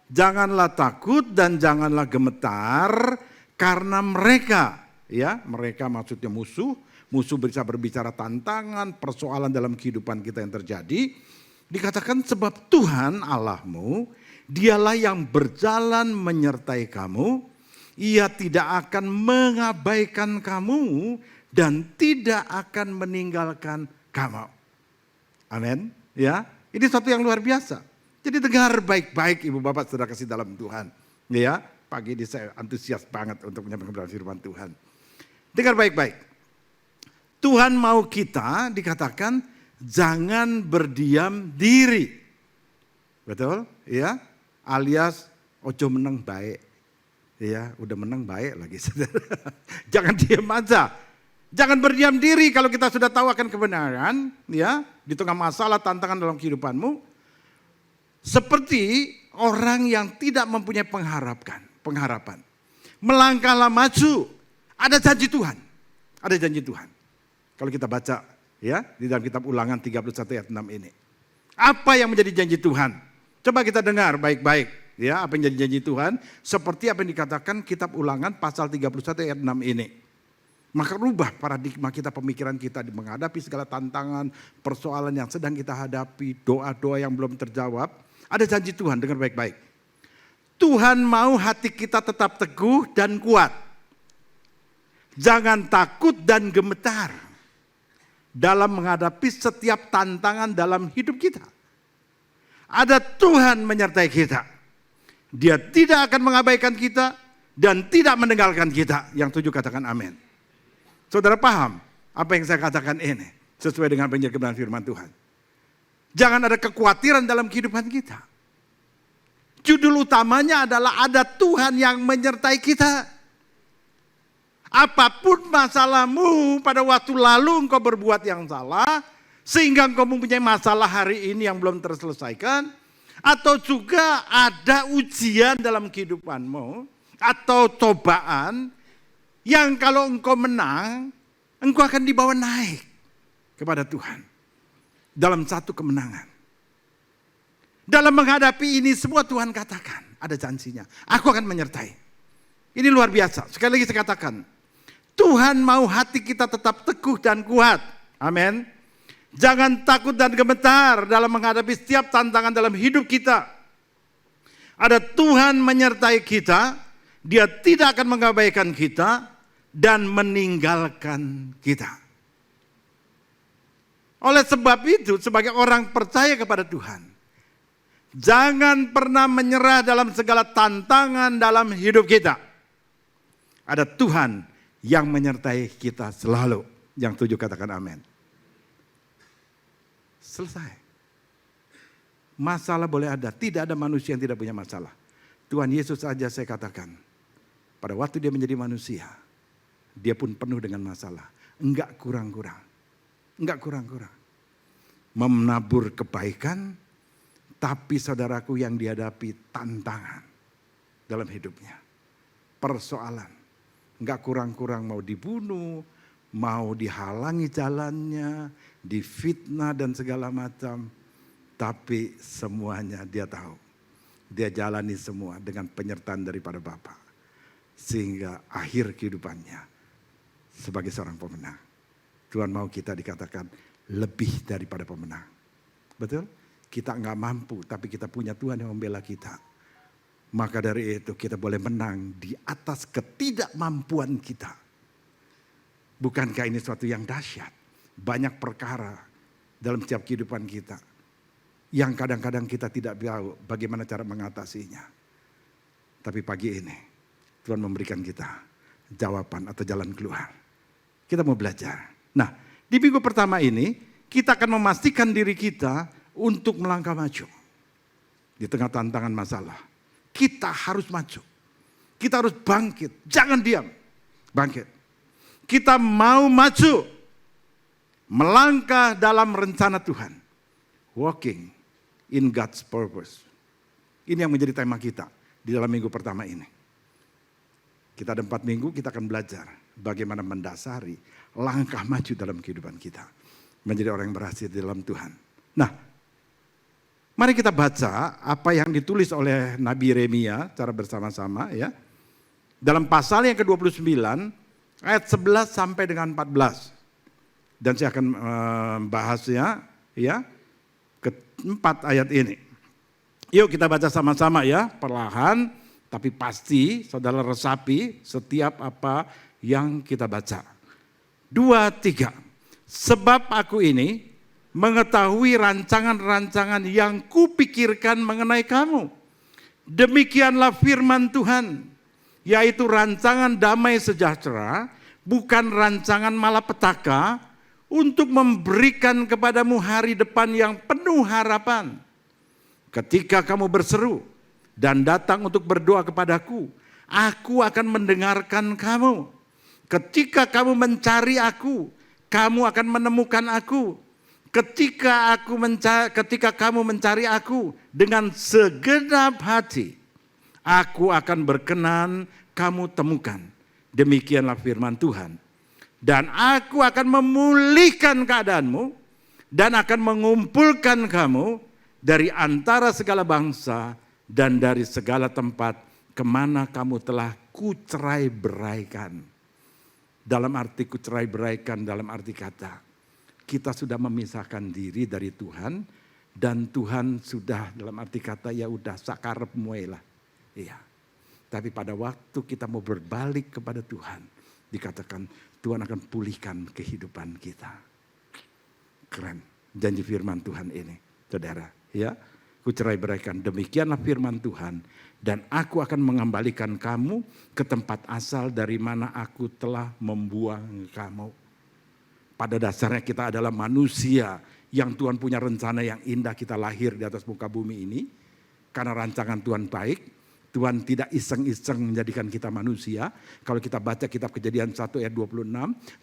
Janganlah takut dan janganlah gemetar karena mereka, ya, mereka maksudnya musuh bisa berbicara tantangan, persoalan dalam kehidupan kita yang terjadi. Dikatakan sebab Tuhan Allahmu, dialah yang berjalan menyertai kamu. Ia tidak akan mengabaikan kamu dan tidak akan meninggalkan kamu. Amin. Ya, ini satu yang luar biasa. Jadi dengar baik-baik Ibu Bapak Saudara kasih dalam Tuhan. Ya, pagi ini saya antusias banget untuk menyampaikan firman Tuhan. Dengar baik-baik. Tuhan mau kita dikatakan jangan berdiam diri. Betul? Ya. Alias ojo menang baik. Ya, udah menang baik lagi. Jangan diam aja. Jangan berdiam diri kalau kita sudah tahu akan kebenaran, ya, di tengah masalah tantangan dalam kehidupanmu. Seperti orang yang tidak mempunyai pengharapan. Melangkahlah maju. Ada janji Tuhan. Ada janji Tuhan. Kalau kita baca, ya, di dalam kitab Ulangan 31 ayat 6 ini. Apa yang menjadi janji Tuhan? Coba kita dengar baik-baik, ya, apa yang jadi janji Tuhan. Seperti apa yang dikatakan kitab Ulangan pasal 31 ayat 6 ini. Maka rubah paradigma kita, pemikiran kita menghadapi segala tantangan, persoalan yang sedang kita hadapi, doa-doa yang belum terjawab. Ada janji Tuhan, dengar baik-baik. Tuhan mau hati kita tetap teguh dan kuat. Jangan takut dan gemetar dalam menghadapi setiap tantangan dalam hidup kita. Ada Tuhan menyertai kita. Dia tidak akan mengabaikan kita dan tidak meninggalkan kita. Yang 7 katakan amin. Saudara paham apa yang saya katakan ini? Sesuai dengan kebenaran firman Tuhan. Jangan ada kekhawatiran dalam kehidupan kita. Judul utamanya adalah ada Tuhan yang menyertai kita. Apapun masalahmu pada waktu lalu engkau berbuat yang salah. Sehingga engkau mempunyai masalah hari ini yang belum terselesaikan. Atau juga ada ujian dalam kehidupanmu. Atau cobaan. Yang kalau engkau menang. Engkau akan dibawa naik kepada Tuhan. Dalam satu kemenangan. Dalam menghadapi ini semua Tuhan katakan. Ada janjinya. Aku akan menyertai. Ini luar biasa. Sekali lagi saya katakan. Tuhan mau hati kita tetap teguh dan kuat. Amin. Jangan takut dan gemetar dalam menghadapi setiap tantangan dalam hidup kita. Ada Tuhan menyertai kita. Dia tidak akan mengabaikan kita dan meninggalkan kita. Oleh sebab itu, sebagai orang percaya kepada Tuhan, jangan pernah menyerah dalam segala tantangan dalam hidup kita. Ada Tuhan yang menyertai kita selalu. Yang 7 katakan amin. Selesai. Masalah boleh ada. Tidak ada manusia yang tidak punya masalah. Tuhan Yesus saja saya katakan. Pada waktu dia menjadi manusia. Dia pun penuh dengan masalah. Enggak kurang-kurang. Enggak kurang-kurang. Menabur kebaikan. Tapi saudaraku yang dihadapi tantangan dalam hidupnya. Persoalan. Enggak kurang-kurang mau dibunuh, mau dihalangi jalannya, difitnah dan segala macam. Tapi semuanya dia tahu. Dia jalani semua dengan penyertaan daripada Bapa. Sehingga akhir kehidupannya sebagai seorang pemenang. Tuhan mau kita dikatakan lebih daripada pemenang. Betul? Kita enggak mampu tapi kita punya Tuhan yang membela kita. Maka dari itu kita boleh menang di atas ketidakmampuan kita. Bukankah ini suatu yang dahsyat? Banyak perkara dalam setiap kehidupan kita. Yang kadang-kadang kita tidak tahu bagaimana cara mengatasinya. Tapi pagi ini Tuhan memberikan kita jawaban atau jalan keluar. Kita mau belajar. Nah, di minggu pertama ini kita akan memastikan diri kita untuk melangkah maju. Di tengah tantangan masalah. Kita harus maju. Kita harus bangkit. Jangan diam. Bangkit. Kita mau maju. Melangkah dalam rencana Tuhan. Walking in God's purpose. Ini yang menjadi tema kita di dalam minggu pertama ini. Kita ada 4 minggu, kita akan belajar bagaimana mendasari langkah maju dalam kehidupan kita. Menjadi orang yang berhasil di dalam Tuhan. Nah, mari kita baca apa yang ditulis oleh Nabi Yeremia secara bersama-sama ya. Dalam pasal yang ke-29 ayat 11 sampai dengan 14. Dan saya akan membahasnya ya ke-4 ayat ini. Yuk kita baca sama-sama ya, perlahan tapi pasti saudara resapi setiap apa yang kita baca. 2, 3. Sebab aku ini mengetahui rancangan-rancangan yang kupikirkan mengenai kamu. Demikianlah firman Tuhan. Yaitu rancangan damai sejahtera, bukan rancangan malapetaka, untuk memberikan kepadamu hari depan yang penuh harapan. Ketika kamu berseru dan datang untuk berdoa kepadaku, aku akan mendengarkan kamu. Ketika kamu mencari aku, kamu akan menemukan aku. Ketika kamu mencari aku dengan segenap hati, aku akan berkenan kamu temukan. Demikianlah firman Tuhan. Dan aku akan memulihkan keadaanmu dan akan mengumpulkan kamu dari antara segala bangsa dan dari segala tempat kemana kamu telah kucerai-beraikan. Dalam arti kucerai-beraikan, dalam arti kata, kita sudah memisahkan diri dari Tuhan dan Tuhan sudah dalam arti kata ya udah sakarep muelah. Iya. Tapi pada waktu kita mau berbalik kepada Tuhan, dikatakan Tuhan akan pulihkan kehidupan kita. Keren, janji firman Tuhan ini, saudara. Ya, kucerai-beraikan. Demikianlah firman Tuhan. Dan aku akan mengembalikan kamu ke tempat asal dari mana aku telah membuang kamu. Pada dasarnya kita adalah manusia yang Tuhan punya rencana yang indah, kita lahir di atas muka bumi ini. Karena rancangan Tuhan baik. Tuhan tidak iseng-iseng menjadikan kita manusia. Kalau kita baca kitab Kejadian 1 ayat 26,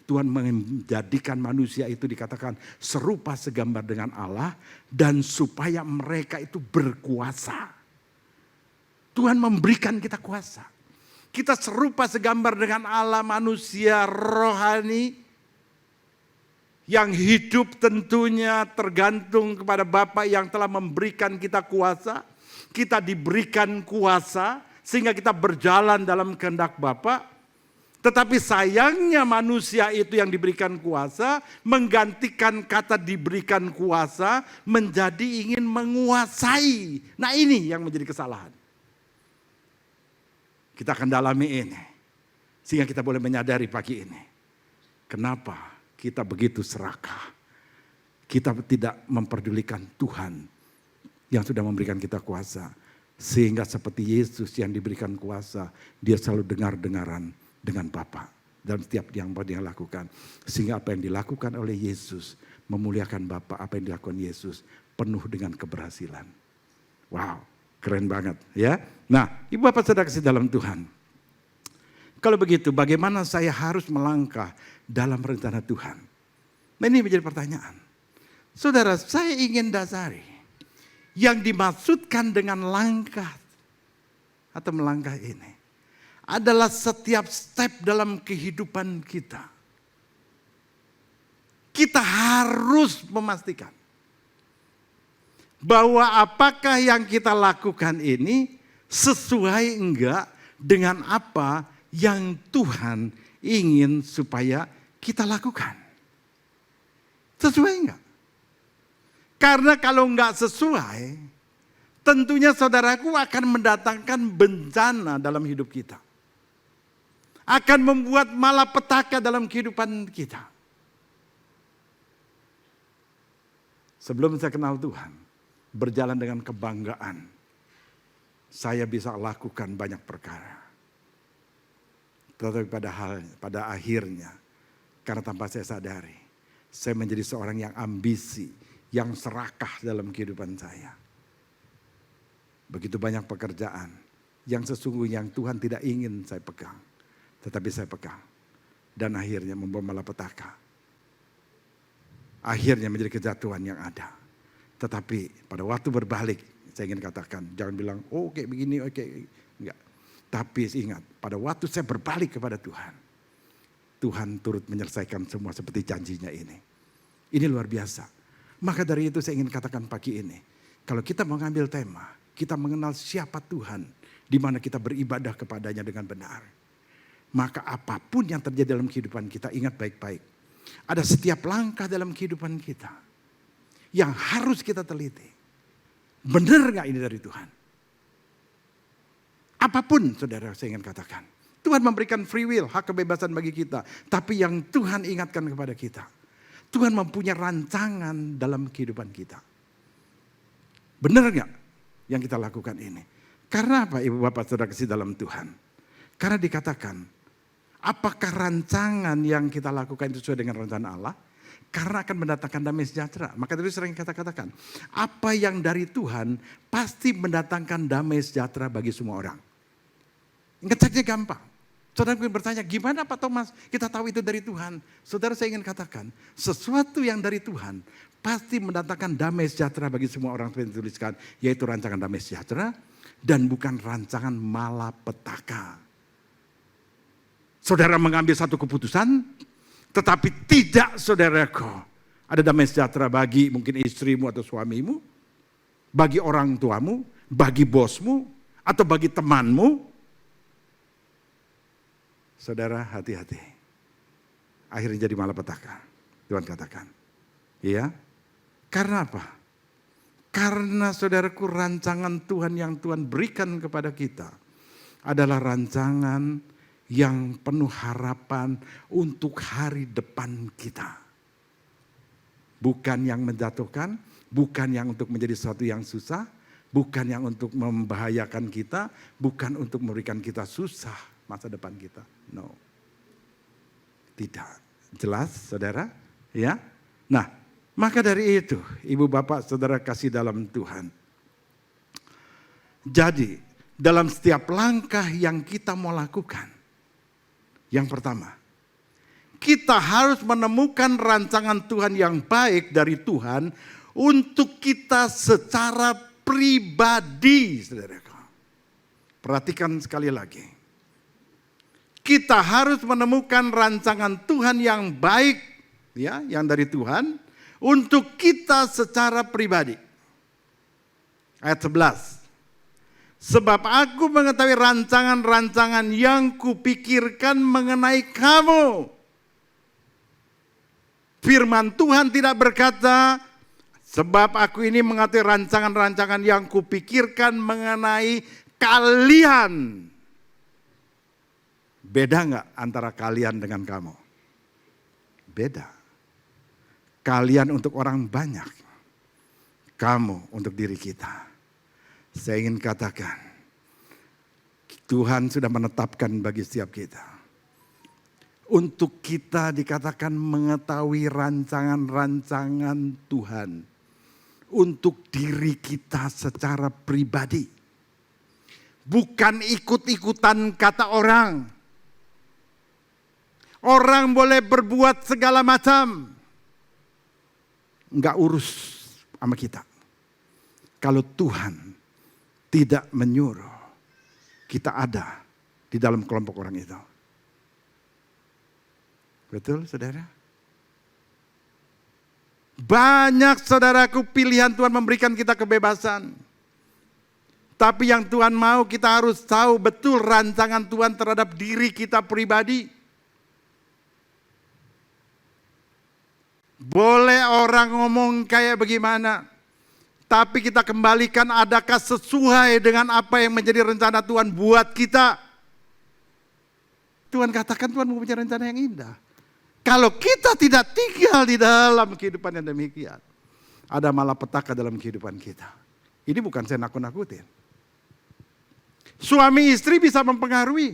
Tuhan menjadikan manusia itu dikatakan serupa segambar dengan Allah dan supaya mereka itu berkuasa. Tuhan memberikan kita kuasa. Kita serupa segambar dengan Allah, manusia rohani yang hidup tentunya tergantung kepada Bapa yang telah memberikan kita kuasa. Kita diberikan kuasa sehingga kita berjalan dalam kehendak Bapa. Tetapi sayangnya manusia itu yang diberikan kuasa menggantikan kata diberikan kuasa menjadi ingin menguasai. Nah ini yang menjadi kesalahan. Kita akan dalami ini sehingga kita boleh menyadari pagi ini. Kenapa kita begitu serakah? Kita tidak memperdulikan Tuhan yang sudah memberikan kita kuasa. Sehingga seperti Yesus yang diberikan kuasa, dia selalu dengar-dengaran dengan Bapa. Dalam setiap yang dia lakukan. Sehingga apa yang dilakukan oleh Yesus memuliakan Bapa, apa yang dilakukan Yesus penuh dengan keberhasilan. Wow, keren banget ya. Nah, Ibu Bapak Saudara kasih dalam Tuhan. Kalau begitu bagaimana saya harus melangkah dalam rencana Tuhan? Nah ini menjadi pertanyaan. Saudara, saya ingin dasari. Yang dimaksudkan dengan langkah atau melangkah ini adalah setiap step dalam kehidupan kita. Kita harus memastikan bahwa apakah yang kita lakukan ini sesuai enggak dengan apa yang Tuhan ingin supaya kita lakukan. Sesuai enggak? Karena kalau enggak sesuai, tentunya saudaraku akan mendatangkan bencana dalam hidup kita. Akan membuat malapetaka dalam kehidupan kita. Sebelum saya kenal Tuhan, berjalan dengan kebanggaan, saya bisa lakukan banyak perkara. Tetapi pada akhirnya, karena tanpa saya sadari, saya menjadi seorang yang ambisi, yang serakah dalam kehidupan saya. Begitu banyak pekerjaan yang sesungguhnya yang Tuhan tidak ingin saya pegang. Tetapi saya pegang. Dan akhirnya membawa malapetaka. akhirnya menjadi kejatuhan yang ada. Tetapi pada waktu berbalik, saya ingin katakan, jangan bilang, oh kayak begini, oke. Enggak. Tapi ingat, pada waktu saya berbalik kepada Tuhan, Tuhan turut menyelesaikan semua seperti janjinya ini. Ini luar biasa. Maka dari itu saya ingin katakan pagi ini, kalau kita mengambil tema, kita mengenal siapa Tuhan, di mana kita beribadah kepadanya dengan benar. Maka apapun yang terjadi dalam kehidupan kita, ingat baik-baik. Ada setiap langkah dalam kehidupan kita yang harus kita teliti. Benar gak ini dari Tuhan? Apapun saudara saya ingin katakan. Tuhan memberikan free will, hak kebebasan bagi kita. Tapi yang Tuhan ingatkan kepada kita, Tuhan mempunyai rancangan dalam kehidupan kita. Benar gak yang kita lakukan ini? Karena apa ibu bapak saudara kasih dalam Tuhan? Karena dikatakan, apakah rancangan yang kita lakukan itu sesuai dengan rencana Allah? Karena akan mendatangkan damai sejahtera. Maka itu sering kita katakan, apa yang dari Tuhan pasti mendatangkan damai sejahtera bagi semua orang. Ngeceknya gampang. Saudara mungkin bertanya, gimana Pak Thomas kita tahu itu dari Tuhan? Saudara saya ingin katakan, sesuatu yang dari Tuhan pasti mendatangkan damai sejahtera bagi semua orang seperti dituliskan. Yaitu rancangan damai sejahtera dan bukan rancangan malapetaka. Saudara mengambil satu keputusan, tetapi tidak saudaraku. Ada damai sejahtera bagi mungkin istrimu atau suamimu, bagi orang tuamu, bagi bosmu, atau bagi temanmu. Saudara hati-hati. Akhirnya jadi malapetaka. Tuhan katakan. Iya. Karena apa? Karena saudaraku rancangan Tuhan yang Tuhan berikan kepada kita adalah rancangan yang penuh harapan untuk hari depan kita. Bukan yang menjatuhkan, bukan yang untuk menjadi sesuatu yang susah, bukan yang untuk membahayakan kita, bukan untuk memberikan kita susah masa depan kita. No. Tidak. Jelas saudara? Ya. Nah, maka dari itu ibu bapak saudara kasih dalam Tuhan. Jadi dalam setiap langkah yang kita mau lakukan, yang pertama, kita harus menemukan rancangan Tuhan yang baik dari Tuhan untuk kita secara pribadi, saudaraku. Perhatikan sekali lagi. Kita harus menemukan rancangan Tuhan yang baik, ya, yang dari Tuhan untuk kita secara pribadi. Ayat 11. Sebab aku mengetahui rancangan-rancangan yang kupikirkan mengenai kamu. Firman Tuhan tidak berkata, sebab aku ini mengetahui rancangan-rancangan yang kupikirkan mengenai kalian. Beda nggak antara kalian dengan kamu? Beda. Kalian untuk orang banyak. Kamu untuk diri kita. Saya ingin katakan, Tuhan sudah menetapkan bagi setiap kita. Untuk kita dikatakan mengetahui rancangan-rancangan Tuhan. Untuk diri kita secara pribadi. Bukan ikut-ikutan kata orang. Orang boleh berbuat segala macam. Enggak urus sama kita. Kalau Tuhan tidak menyuruh, kita ada di dalam kelompok orang itu. Betul saudara? Banyak saudaraku pilihan Tuhan memberikan kita kebebasan. Tapi yang Tuhan mau kita harus tahu betul rancangan Tuhan terhadap diri kita pribadi. Boleh orang ngomong kayak bagaimana, tapi kita kembalikan adakah sesuai dengan apa yang menjadi rencana Tuhan buat kita. Tuhan katakan Tuhan mempunyai rencana yang indah. Kalau kita tidak tinggal di dalam kehidupan yang demikian, ada malapetaka dalam kehidupan kita. Ini bukan saya nakut-nakutin. Suami istri bisa mempengaruhi.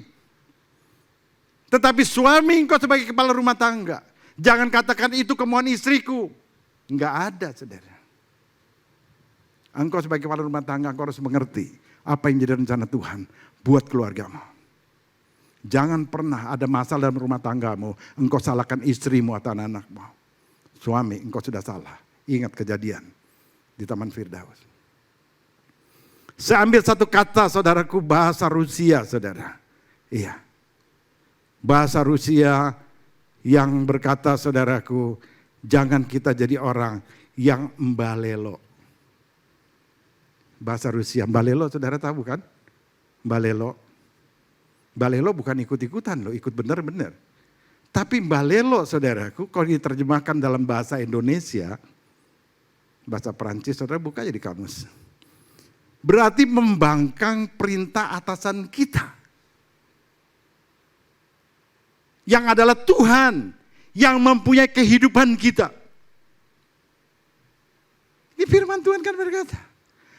Tetapi suami engkau sebagai kepala rumah tangga, jangan katakan itu kemauan istriku. Enggak ada saudara. Engkau sebagai kepala rumah tangga, engkau harus mengerti apa yang jadi rencana Tuhan buat keluargamu. Jangan pernah ada masalah dalam rumah tanggamu, engkau salahkan istrimu atau anak-anakmu. suami, engkau sudah salah. Ingat kejadian di Taman Firdaus. Saya ambil satu kata saudaraku, bahasa Rusia saudara. Iya. Bahasa Rusia yang berkata saudaraku, jangan kita jadi orang yang mbalelo. Bahasa Rusia, mbalelo saudara tahu kan? Mbalelo. Mbalelo bukan ikut-ikutan loh, ikut benar-benar. Tapi mbalelo saudaraku, kalau diterjemahkan dalam bahasa Indonesia, bahasa Perancis, saudara buka aja di kamus. Berarti membangkang perintah atasan kita. Yang adalah Tuhan yang mempunyai kehidupan kita. Ini firman Tuhan kan berkata,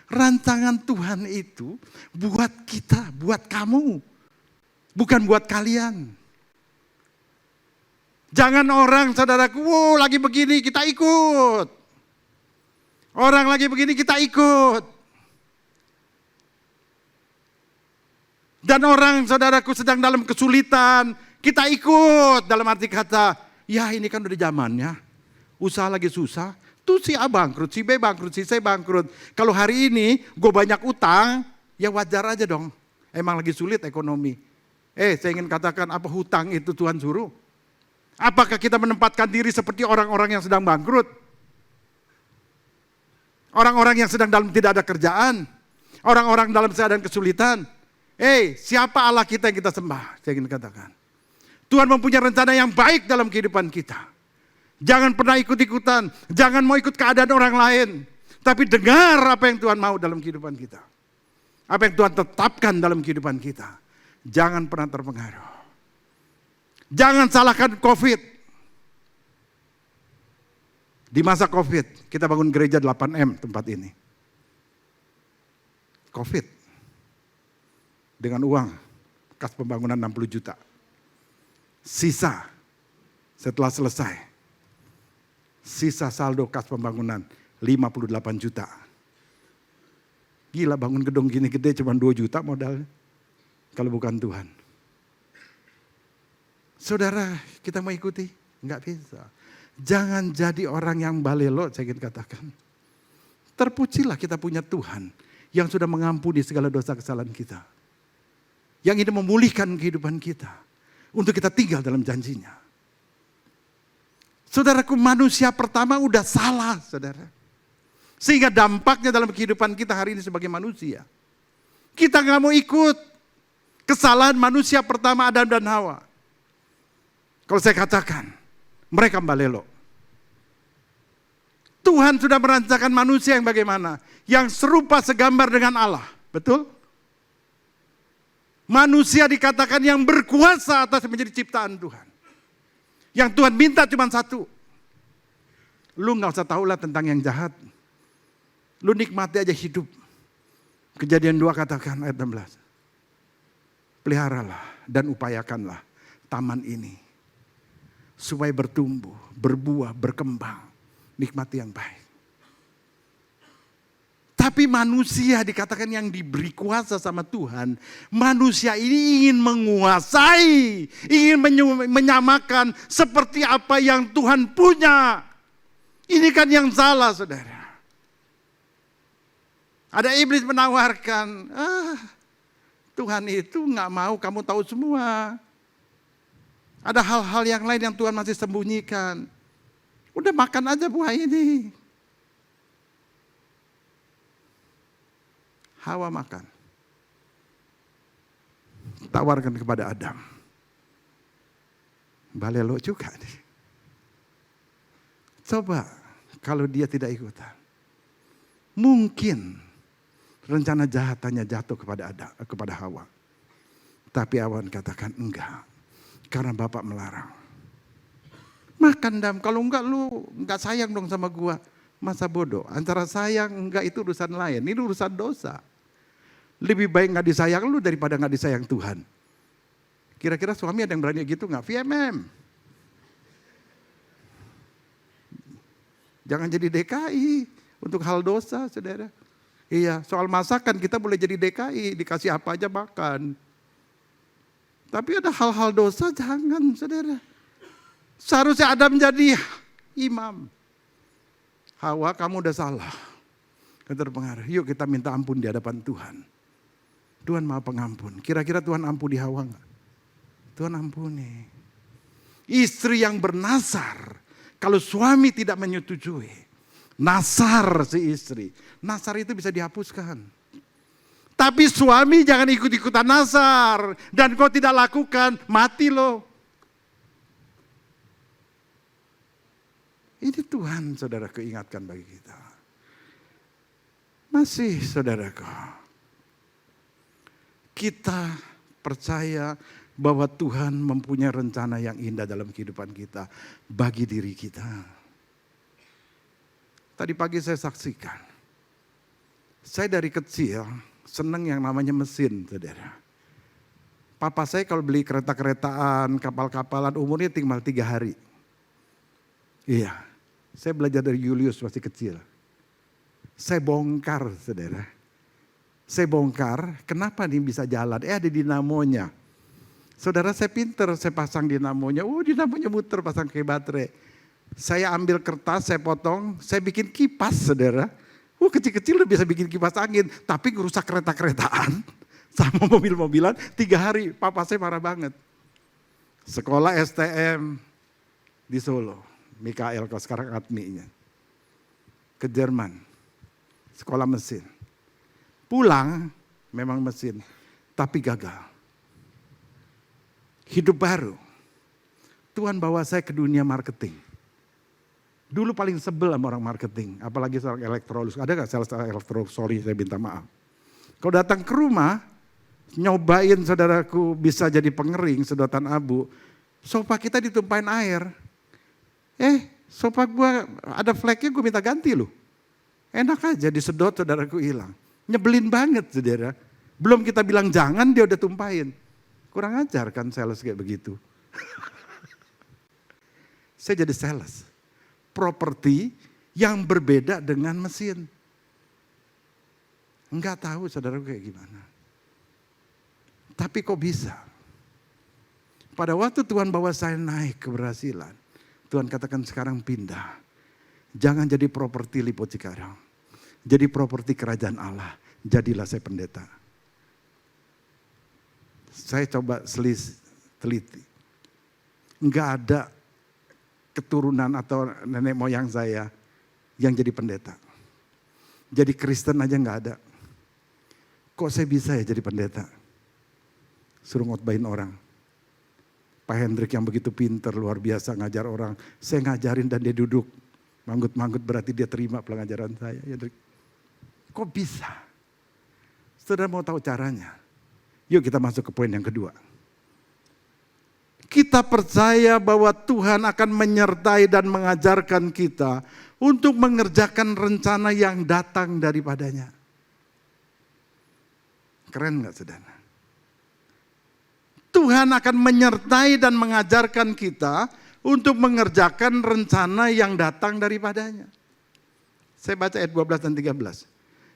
rancangan Tuhan itu buat kita, buat kamu. Bukan buat kalian. Jangan orang saudaraku, lagi begini kita ikut. Orang lagi begini kita ikut. Dan orang saudaraku sedang dalam kesulitan, kita ikut. Dalam arti kata, ya ini kan udah zamannya. Usaha lagi susah, tuh si A bangkrut, si B bangkrut, si C bangkrut. Kalau hari ini gue banyak utang, ya wajar aja dong. Emang lagi sulit ekonomi. Saya ingin katakan, apa hutang itu Tuhan suruh? Apakah kita menempatkan diri seperti orang-orang yang sedang bangkrut? Orang-orang yang sedang dalam tidak ada kerjaan? Orang-orang dalam keadaan kesulitan? Siapa Allah kita yang kita sembah? Saya ingin katakan. Tuhan mempunyai rencana yang baik dalam kehidupan kita. Jangan pernah ikut-ikutan. Jangan mau ikut keadaan orang lain. Tapi dengar apa yang Tuhan mau dalam kehidupan kita. Apa yang Tuhan tetapkan dalam kehidupan kita. Jangan pernah terpengaruh. Jangan salahkan COVID. Di masa COVID, kita bangun gereja 8M tempat ini. COVID. Dengan uang, kas pembangunan 60 juta. Sisa, setelah selesai. Sisa saldo kas pembangunan 58 juta. Gila bangun gedung gini gede cuma 2 juta modalnya. Kalau bukan Tuhan. Saudara, kita mau ikuti? Enggak bisa. Jangan jadi orang yang balelo, saya ingin katakan. Terpujilah kita punya Tuhan yang sudah mengampuni segala dosa kesalahan kita. Yang ini memulihkan kehidupan kita. Untuk kita tinggal dalam janjinya. Saudaraku, manusia pertama udah salah, saudara. Sehingga dampaknya dalam kehidupan kita hari ini sebagai manusia. Kita gak mau ikut kesalahan manusia pertama Adam dan Hawa. Kalau saya katakan, mereka mbalelo. Tuhan sudah merancangkan manusia yang bagaimana? Yang serupa segambar dengan Allah. Betul? Manusia dikatakan yang berkuasa atas menjadi ciptaan Tuhan. Yang Tuhan minta cuma satu. Lu gak usah tahulah tentang yang jahat. Lu nikmati aja hidup. Kejadian 2 katakan ayat 16. Peliharalah dan upayakanlah taman ini. Supaya bertumbuh, berbuah, berkembang. Nikmati yang baik. Tapi manusia dikatakan yang diberi kuasa sama Tuhan. Manusia ini ingin menguasai. Ingin menyamakan seperti apa yang Tuhan punya. Ini kan yang salah saudara. Ada iblis menawarkan. Tuhan itu gak mau kamu tahu semua. Ada hal-hal yang lain yang Tuhan masih sembunyikan. Udah makan aja buah ini. Hawa makan. Tawarkan kepada Adam. Balelo juga nih. Coba kalau dia tidak ikutan. Mungkin rencana jahatannya jatuh kepada Hawa. Tapi Hawa katakan enggak. Karena Bapak melarang. Makan Dam, kalau enggak lu enggak sayang dong sama gua. Masa bodoh, antara sayang enggak itu urusan lain, ini urusan dosa. Lebih baik enggak disayang lu daripada enggak disayang Tuhan. Kira-kira suami ada yang berani gitu enggak? VMM. Jangan jadi DKI untuk hal dosa saudara. Iya, soal masakan kita boleh jadi DKI, dikasih apa aja makan. Tapi ada hal-hal dosa jangan saudara. Seharusnya Adam jadi imam. Hawa, kamu udah salah. Terpengaruh. Yuk kita minta ampun di hadapan Tuhan. Tuhan Maha Pengampun. Kira-kira Tuhan ampuni Hawa enggak? Tuhan ampuni. Istri yang bernasar, kalau suami tidak menyetujui, nasar si istri. Nasar itu bisa dihapuskan. Tapi suami jangan ikut-ikutan nasar. Dan kau tidak lakukan, mati loh. Ini Tuhan saudaraku ingatkan bagi kita. Masih saudaraku. Kita percaya bahwa Tuhan mempunyai rencana yang indah dalam kehidupan kita. Bagi diri kita. Tadi pagi saya saksikan. Saya dari kecil senang yang namanya mesin, saudara. Papa saya kalau beli kereta-keretaan, kapal-kapalan umurnya tinggal 3 hari. Iya, saya belajar dari Julius masih kecil. Saya bongkar, saudara. Saya bongkar, kenapa nih bisa jalan? Ada dinamonya. Saudara saya pinter, saya pasang dinamonya. Dinamonya muter, pasang ke baterai. Saya ambil kertas, saya potong, saya bikin kipas, saudara. Kecil-kecil udah bisa bikin kipas angin. Tapi ngerusak kereta-keretaan sama mobil-mobilan 3 hari. Papa saya marah banget. Sekolah STM di Solo. Mikael kok sekarang adminya. Ke Jerman. Sekolah mesin. Pulang memang mesin. Tapi gagal. Hidup baru. Tuhan bawa saya ke dunia marketing. Dulu paling sebel sama orang marketing, apalagi seorang Electrolux. Ada gak sales Electrolux? Sorry, saya minta maaf. Kalau datang ke rumah, nyobain saudaraku bisa jadi pengering, sedotan abu. Sofa kita ditumpahin air. Sofa gua ada fleknya, gue minta ganti loh. Enak aja disedot, saudaraku hilang. Nyebelin banget saudara. Belum kita bilang jangan, dia udah tumpahin. Kurang ajar kan sales kayak begitu. Saya jadi sales. Properti yang berbeda dengan mesin. Enggak tahu saudara kayak gimana. Tapi kok bisa? Pada waktu Tuhan bawa saya naik keberhasilan. Tuhan katakan sekarang pindah. Jangan jadi properti Lipo Cikarang. Jadi properti kerajaan Allah. Jadilah saya pendeta. Saya coba teliti. Enggak ada keturunan atau nenek moyang saya yang jadi pendeta. Jadi Kristen aja nggak ada. Kok saya bisa ya jadi pendeta? Suruh ngotbahin orang. Pak Hendrik yang begitu pinter, luar biasa ngajar orang. Saya ngajarin dan dia duduk. Manggut-manggut berarti dia terima pelajaran saya. Kok bisa? Saudara mau tahu caranya? Yuk kita masuk ke poin yang kedua. Kita percaya bahwa Tuhan akan menyertai dan mengajarkan kita untuk mengerjakan rencana yang datang daripadanya. Keren gak saudara? Tuhan akan menyertai dan mengajarkan kita untuk mengerjakan rencana yang datang daripadanya. Saya baca ayat 12 dan 13.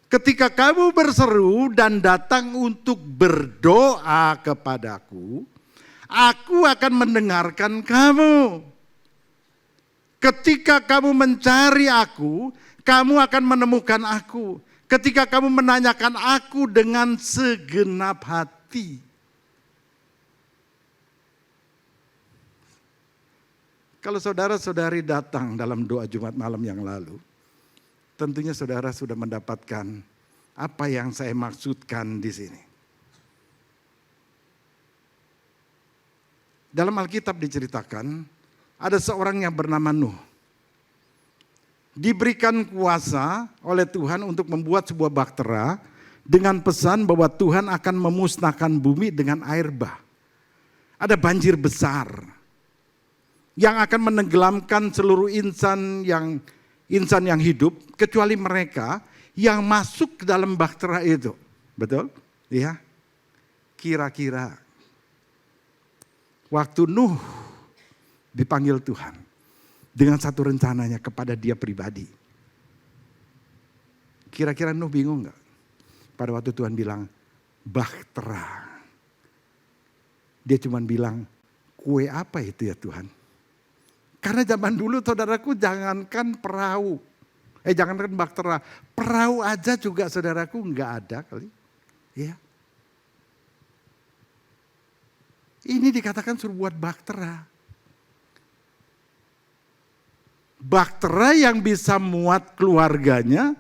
Ketika kamu berseru dan datang untuk berdoa kepadaku, aku akan mendengarkan kamu. Ketika kamu mencari aku, kamu akan menemukan aku. Ketika kamu menanyakan aku dengan segenap hati. Kalau saudara-saudari datang dalam doa Jumat malam yang lalu, tentunya saudara sudah mendapatkan apa yang saya maksudkan di sini. Dalam Alkitab diceritakan, ada seorang yang bernama Nuh. Diberikan kuasa oleh Tuhan untuk membuat sebuah bahtera dengan pesan bahwa Tuhan akan memusnahkan bumi dengan air bah. Ada banjir besar yang akan menenggelamkan seluruh insan yang hidup kecuali mereka yang masuk ke dalam bahtera itu. Betul? Iya. Kira-kira waktu Nuh dipanggil Tuhan dengan satu rencananya kepada dia pribadi. Kira-kira Nuh bingung gak? Pada waktu Tuhan bilang bahtera. Dia cuma bilang, kue apa itu ya Tuhan? Karena zaman dulu saudaraku jangankan perahu. Jangankan baktera, perahu aja juga saudaraku nggak ada kali. Ya. Ini dikatakan suruh buat baktera. Baktera yang bisa muat keluarganya,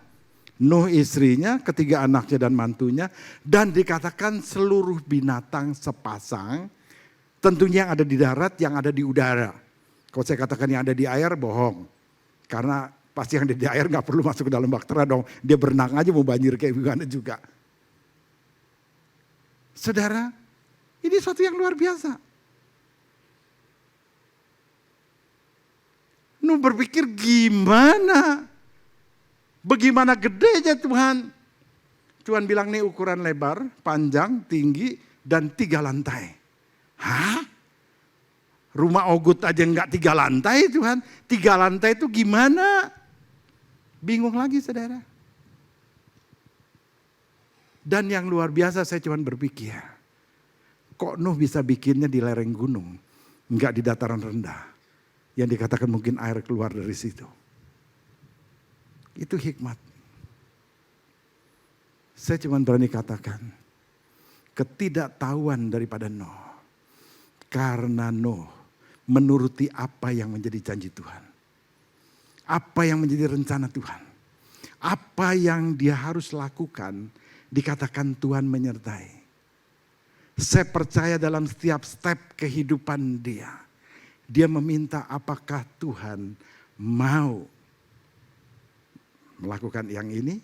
Nuh istrinya, ketiga anaknya dan mantunya, dan dikatakan seluruh binatang sepasang, tentunya yang ada di darat, yang ada di udara. Kalau saya katakan yang ada di air, bohong. Karena pasti yang ada di air gak perlu masuk ke dalam baktera dong. Dia berenang aja mau banjir kayak gimana juga. Saudara, ini suatu yang luar biasa. Nuh berpikir gimana? Bagaimana gedenya Tuhan? Tuhan bilang nih ukuran lebar, panjang, tinggi, dan 3 lantai. Hah? Rumah Ogut aja nggak 3 lantai Tuhan. 3 lantai itu gimana? Bingung lagi saudara. Dan yang luar biasa saya cuma berpikir. Kok Nuh bisa bikinnya di lereng gunung. Nggak di dataran rendah. Yang dikatakan mungkin air keluar dari situ. Itu hikmat. Saya cuma berani katakan. Ketidaktahuan daripada Nuh. Karena Nuh menuruti apa yang menjadi janji Tuhan. Apa yang menjadi rencana Tuhan. Apa yang dia harus lakukan, dikatakan Tuhan menyertai. Saya percaya dalam setiap step kehidupan dia. Dia meminta apakah Tuhan mau melakukan yang ini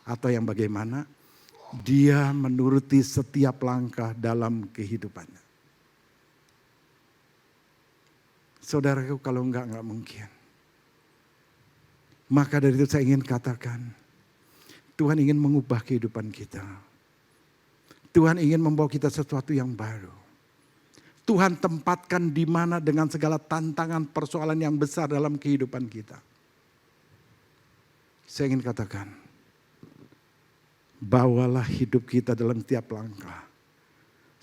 atau yang bagaimana. Dia menuruti setiap langkah dalam kehidupannya. Saudaraku kalau enggak mungkin. Maka dari itu saya ingin katakan. Tuhan ingin mengubah kehidupan kita. Tuhan ingin membawa kita sesuatu yang baru. Tuhan tempatkan di mana dengan segala tantangan persoalan yang besar dalam kehidupan kita. Saya ingin katakan. Bawalah hidup kita dalam tiap langkah.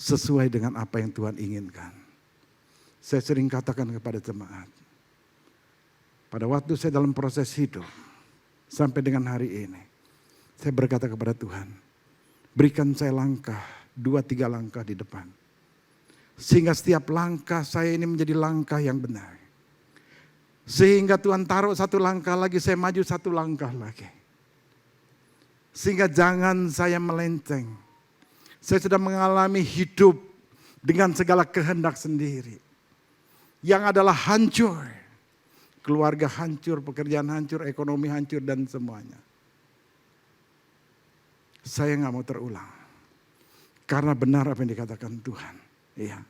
Sesuai dengan apa yang Tuhan inginkan. Saya sering katakan kepada jemaat. Pada waktu saya dalam proses hidup. Sampai dengan hari ini. Saya berkata kepada Tuhan. Berikan saya langkah. 2-3 langkah di depan. Sehingga setiap langkah saya ini menjadi langkah yang benar. Sehingga Tuhan taruh 1 langkah lagi. Saya maju 1 langkah lagi. Sehingga jangan saya melenceng. Saya sudah mengalami hidup. Dengan segala kehendak sendiri. Yang adalah hancur. Keluarga hancur, pekerjaan hancur, ekonomi hancur dan semuanya. Saya gak mau terulang. Karena benar apa yang dikatakan Tuhan. Iya.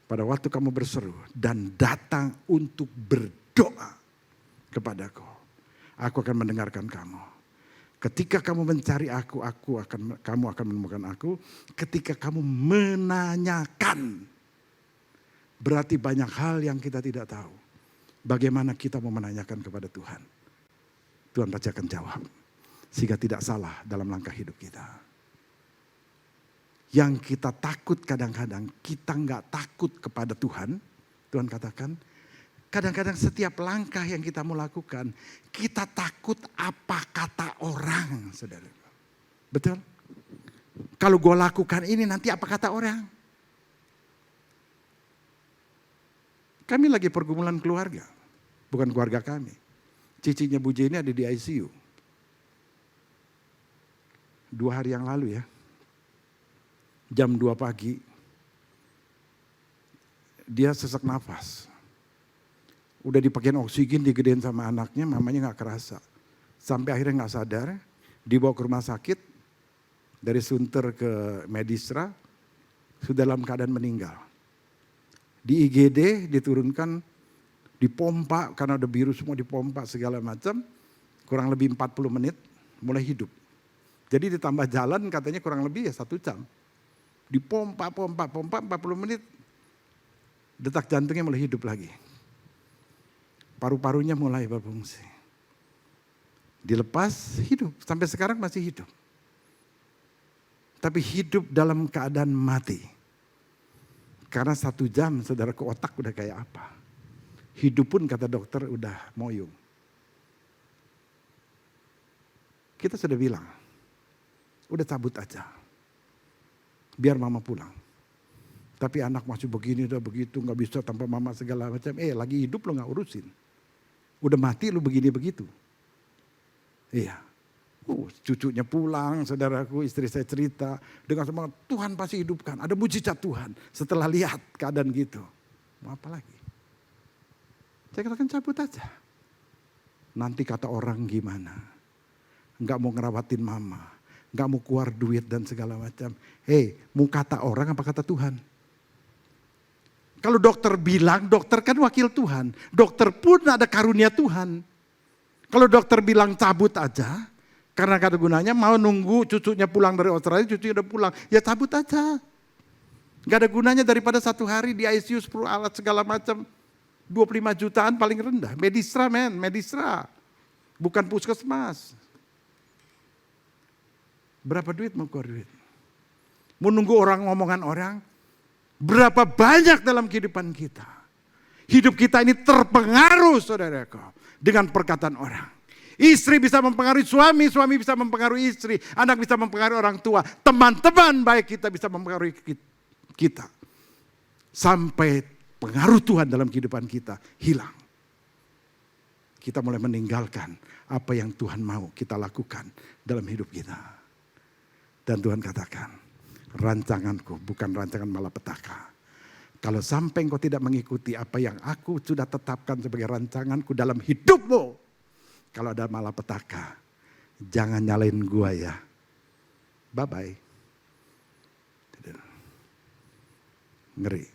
Pada waktu kamu berseru dan datang untuk berdoa kepadaku. Aku akan mendengarkan kamu. Ketika kamu mencari aku kamu akan menemukan aku. Ketika kamu menanyakan. Berarti banyak hal yang kita tidak tahu. Bagaimana kita mau menanyakan kepada Tuhan. Tuhan pasti akan jawab. Sehingga tidak salah dalam langkah hidup kita. Yang kita takut kadang-kadang, kita nggak takut kepada Tuhan. Tuhan katakan, kadang-kadang setiap langkah yang kita mau lakukan, kita takut apa kata orang, saudara. Betul? Kalau gue lakukan ini nanti apa kata orang? Kami lagi pergumulan keluarga. Bukan keluarga kami. Cicinya Bu Jenny ada di ICU. 2 hari yang lalu ya. Jam 2 pagi. Dia sesak nafas. Udah dipakein oksigen, digedein sama anaknya, mamanya gak kerasa. Sampai akhirnya gak sadar. Dibawa ke rumah sakit. Dari Sunter ke Medistra. Sudah dalam keadaan meninggal. Di IGD diturunkan, dipompa karena udah biru semua dipompa segala macam. Kurang lebih 40 menit mulai hidup. Jadi ditambah jalan katanya kurang lebih ya 1 jam. Dipompa 40 menit. Detak jantungnya mulai hidup lagi. Paru-parunya mulai berfungsi. Dilepas hidup, sampai sekarang masih hidup. Tapi hidup dalam keadaan mati. Karena 1 jam saudara ke otak udah kayak apa. Hidup pun kata dokter udah moyong. Kita sudah bilang, udah cabut aja. Biar mama pulang. Tapi anak masih begini, udah begitu, gak bisa tanpa mama segala macam. Lagi hidup lo gak urusin. Udah mati lo begini begitu. Iya. Cucunya pulang, saudaraku, istri saya cerita. Dengan semangat, Tuhan pasti hidupkan. Ada mujizat Tuhan. Setelah lihat keadaan gitu. Mau apa lagi? Saya katakan cabut aja. Nanti kata orang gimana. Gak mau ngerawatin mama. Gak mau keluar duit dan segala macam. Mau kata orang apa kata Tuhan? Kalau dokter bilang, dokter kan wakil Tuhan. Dokter pun ada karunia Tuhan. Kalau dokter bilang cabut aja, karena gak ada gunanya, mau nunggu cucunya pulang dari Australia, cucunya udah pulang. Ya cabut aja. Gak ada gunanya daripada 1 hari di ICU 10 alat segala macam. 25 jutaan paling rendah. Medistra medistra. Bukan puskesmas. Berapa duit mau keluar duit? Mau nunggu orang ngomongan orang? Berapa banyak dalam kehidupan kita. Hidup kita ini terpengaruh saudaraku. Dengan perkataan orang. Istri bisa mempengaruhi suami, suami bisa mempengaruhi istri. Anak bisa mempengaruhi orang tua. Teman-teman baik kita bisa mempengaruhi kita. Sampai pengaruh Tuhan dalam kehidupan kita hilang. Kita mulai meninggalkan apa yang Tuhan mau kita lakukan dalam hidup kita. Dan Tuhan katakan, rancanganku bukan rancangan malapetaka. Kalau sampai engkau tidak mengikuti apa yang aku sudah tetapkan sebagai rancanganku dalam hidupmu. Kalau ada malapetaka, jangan nyalain gua ya. Bye-bye. Ngeri.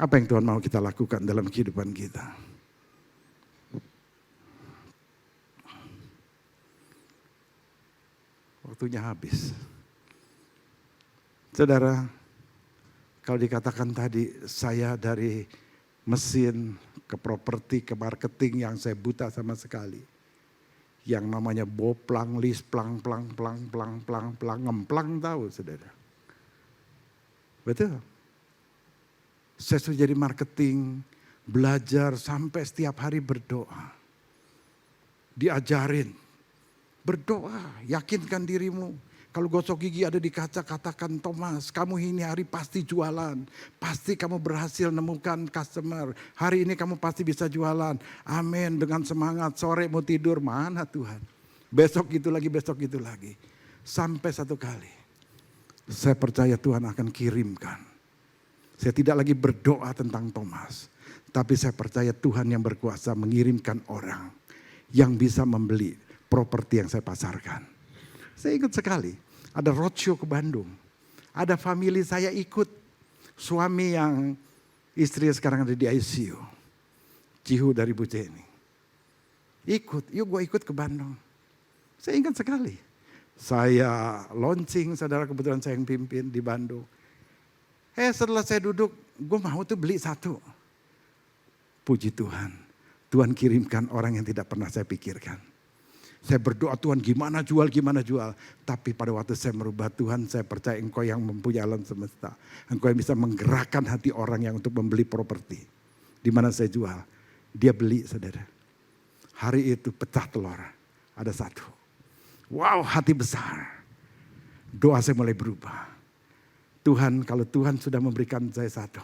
Apa yang Tuhan mau kita lakukan dalam kehidupan kita? Waktunya habis. Saudara, kalau dikatakan tadi saya dari mesin ke properti ke marketing yang saya buta sama sekali. Yang namanya boplang, list, plang, ngemplang tahu saudara. Betul. Saya sudah jadi marketing, belajar sampai setiap hari berdoa. Diajarin, berdoa, yakinkan dirimu. Kalau gosok gigi ada di kaca, katakan Thomas, kamu ini hari pasti jualan. Pasti kamu berhasil nemukan customer. Hari ini kamu pasti bisa jualan. Amin, dengan semangat. Sore mau tidur, mana Tuhan? Besok gitu lagi, besok gitu lagi. Sampai satu kali. Saya percaya Tuhan akan kirimkan. Saya tidak lagi berdoa tentang Thomas. Tapi saya percaya Tuhan yang berkuasa mengirimkan orang yang bisa membeli properti yang saya pasarkan. Saya ingat sekali, ada roadshow ke Bandung. Ada family saya ikut, suami yang istrinya sekarang ada di ICU. Cihu dari Bu Jenny. Ikut, yuk gue ikut ke Bandung. Saya ingat sekali. Saya launching, saudara kebetulan saya yang pimpin di Bandung. Setelah saya duduk, gue mau tuh beli satu. Puji Tuhan, Tuhan kirimkan orang yang tidak pernah saya pikirkan. Saya berdoa Tuhan gimana jual. Tapi pada waktu saya merubah Tuhan, saya percaya Engkau yang mempunyai alam semesta. Engkau yang bisa menggerakkan hati orang yang untuk membeli properti. Di mana saya jual, dia beli saudara. Hari itu pecah telur, ada satu. Wow, hati besar. Doa saya mulai berubah. Tuhan, kalau Tuhan sudah memberikan saya satu,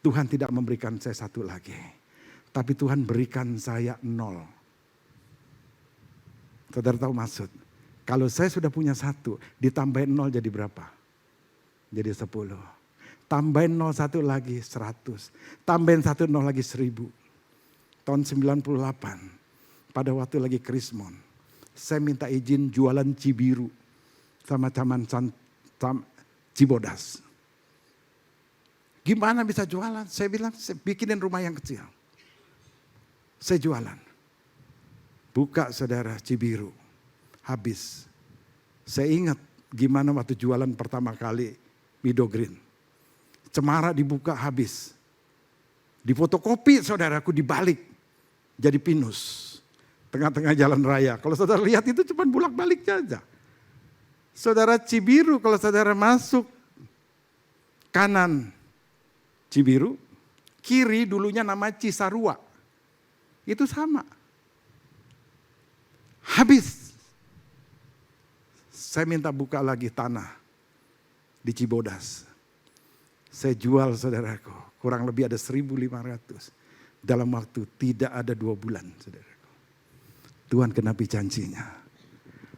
Tuhan tidak memberikan saya satu lagi. Tapi Tuhan berikan saya 0. Saudara tahu maksud? Kalau saya sudah punya 1, ditambahin 0 jadi berapa? Jadi 10. Tambahin 0 1 lagi 100. Tambahin 1 0 lagi 1000. Tahun 98, pada waktu lagi Krismon, saya minta izin jualan Cibiru sama Taman Cibodas. Gimana bisa jualan? Saya bilang, saya bikinin rumah yang kecil. Saya jualan. Buka saudara Cibiru, habis. Saya ingat gimana waktu jualan pertama kali Mido Green. Cemara dibuka habis. Di fotokopi saudaraku dibalik. Jadi pinus. Tengah-tengah jalan raya. Kalau saudara lihat itu cuma bolak-balik aja. Saudara Cibiru kalau saudara masuk kanan Cibiru. Kiri dulunya nama Cisarua. Itu sama. habis. Saya minta buka lagi tanah di Cibodas. Saya jual saudaraku, kurang lebih ada 1.500. Dalam waktu tidak ada 2 bulan saudaraku. Tuhan genapi janjinya.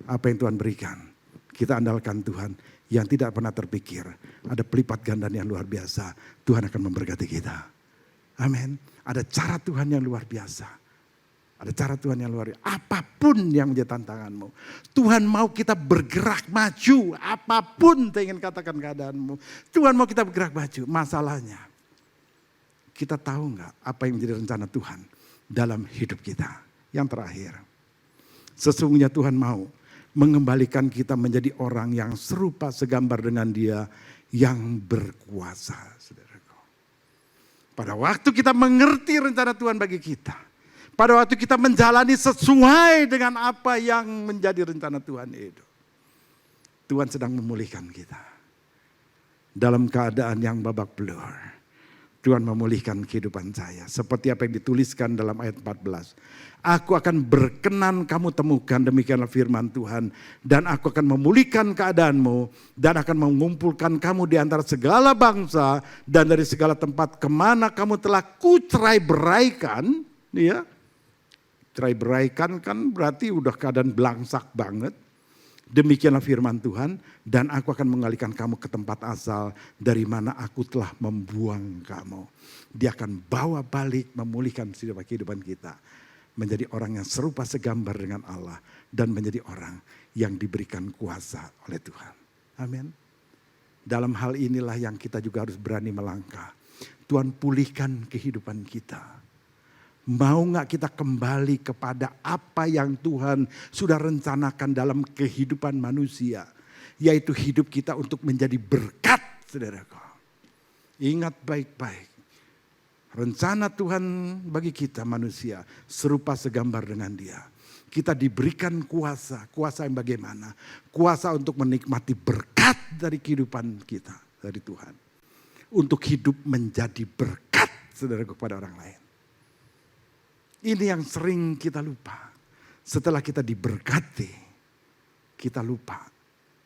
Apa yang Tuhan berikan, kita andalkan Tuhan yang tidak pernah terpikir. Ada pelipat ganda yang luar biasa, Tuhan akan memberkati kita. Amin. Ada cara Tuhan yang luar biasa. Ada cara Tuhan yang luar biasa. Apapun yang menjadi tantanganmu. Tuhan mau kita bergerak maju. Apapun saya ingin katakan keadaanmu. Tuhan mau kita bergerak maju. Masalahnya, kita tahu nggak apa yang menjadi rencana Tuhan dalam hidup kita. Yang terakhir, sesungguhnya Tuhan mau mengembalikan kita menjadi orang yang serupa segambar dengan Dia yang berkuasa. Saudaraku. Pada waktu kita mengerti rencana Tuhan bagi kita. Pada waktu kita menjalani sesuai dengan apa yang menjadi rencana Tuhan itu. Tuhan sedang memulihkan kita. Dalam keadaan yang babak belur. Tuhan memulihkan kehidupan saya. Seperti apa yang dituliskan dalam ayat 14. Aku akan berkenan kamu temukan, demikianlah firman Tuhan. Dan aku akan memulihkan keadaanmu. Dan akan mengumpulkan kamu di antara segala bangsa. Dan dari segala tempat kemana kamu telah kucerai beraikan. Ya, cerai beraikan kan berarti udah keadaan belangsak banget. Demikianlah firman Tuhan, dan aku akan mengalihkan kamu ke tempat asal dari mana aku telah membuang kamu. Dia akan bawa balik, memulihkan kehidupan kita. Menjadi orang yang serupa segambar dengan Allah. Dan menjadi orang yang diberikan kuasa oleh Tuhan. Amin. Dalam hal inilah yang kita juga harus berani melangkah. Tuhan pulihkan kehidupan kita. Mau gak kita kembali kepada apa yang Tuhan sudah rencanakan dalam kehidupan manusia. Yaitu hidup kita untuk menjadi berkat, saudaraku. Ingat baik-baik. Rencana Tuhan bagi kita manusia serupa segambar dengan Dia. Kita diberikan kuasa. Kuasa yang bagaimana? Kuasa untuk menikmati berkat dari kehidupan kita. Dari Tuhan. Untuk hidup menjadi berkat, saudaraku, kepada orang lain. Ini yang sering kita lupa. Setelah kita diberkati, kita lupa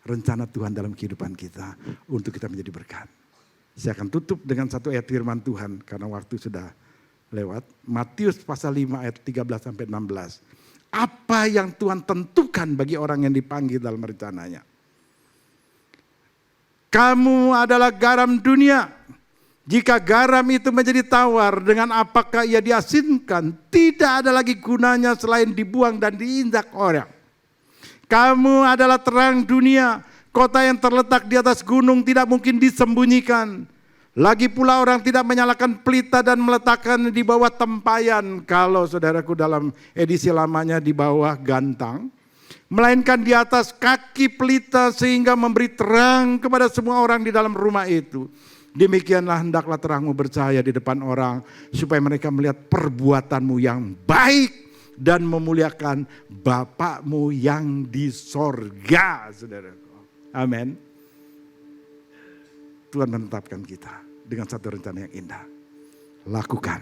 rencana Tuhan dalam kehidupan kita untuk kita menjadi berkat. Saya akan tutup dengan satu ayat firman Tuhan karena waktu sudah lewat. Matius pasal 5 ayat 13 sampai 16. Apa yang Tuhan tentukan bagi orang yang dipanggil dalam rencananya. Kamu adalah garam dunia. Jika garam itu menjadi tawar, dengan apakah ia diasinkan? Tidak ada lagi gunanya selain dibuang dan diinjak orang. Kamu adalah terang dunia. Kota yang terletak di atas gunung tidak mungkin disembunyikan. Lagi pula orang tidak menyalakan pelita dan meletakkan di bawah tempayan. Kalau saudaraku dalam edisi lamanya di bawah gantang. Melainkan di atas kaki pelita sehingga memberi terang kepada semua orang di dalam rumah itu. Demikianlah hendaklah terangmu bercahaya di depan orang supaya mereka melihat perbuatanmu yang baik dan memuliakan Bapakmu yang di sorga. Saudaraku. Amin. Tuhan menetapkan kita dengan satu rencana yang indah. Lakukan,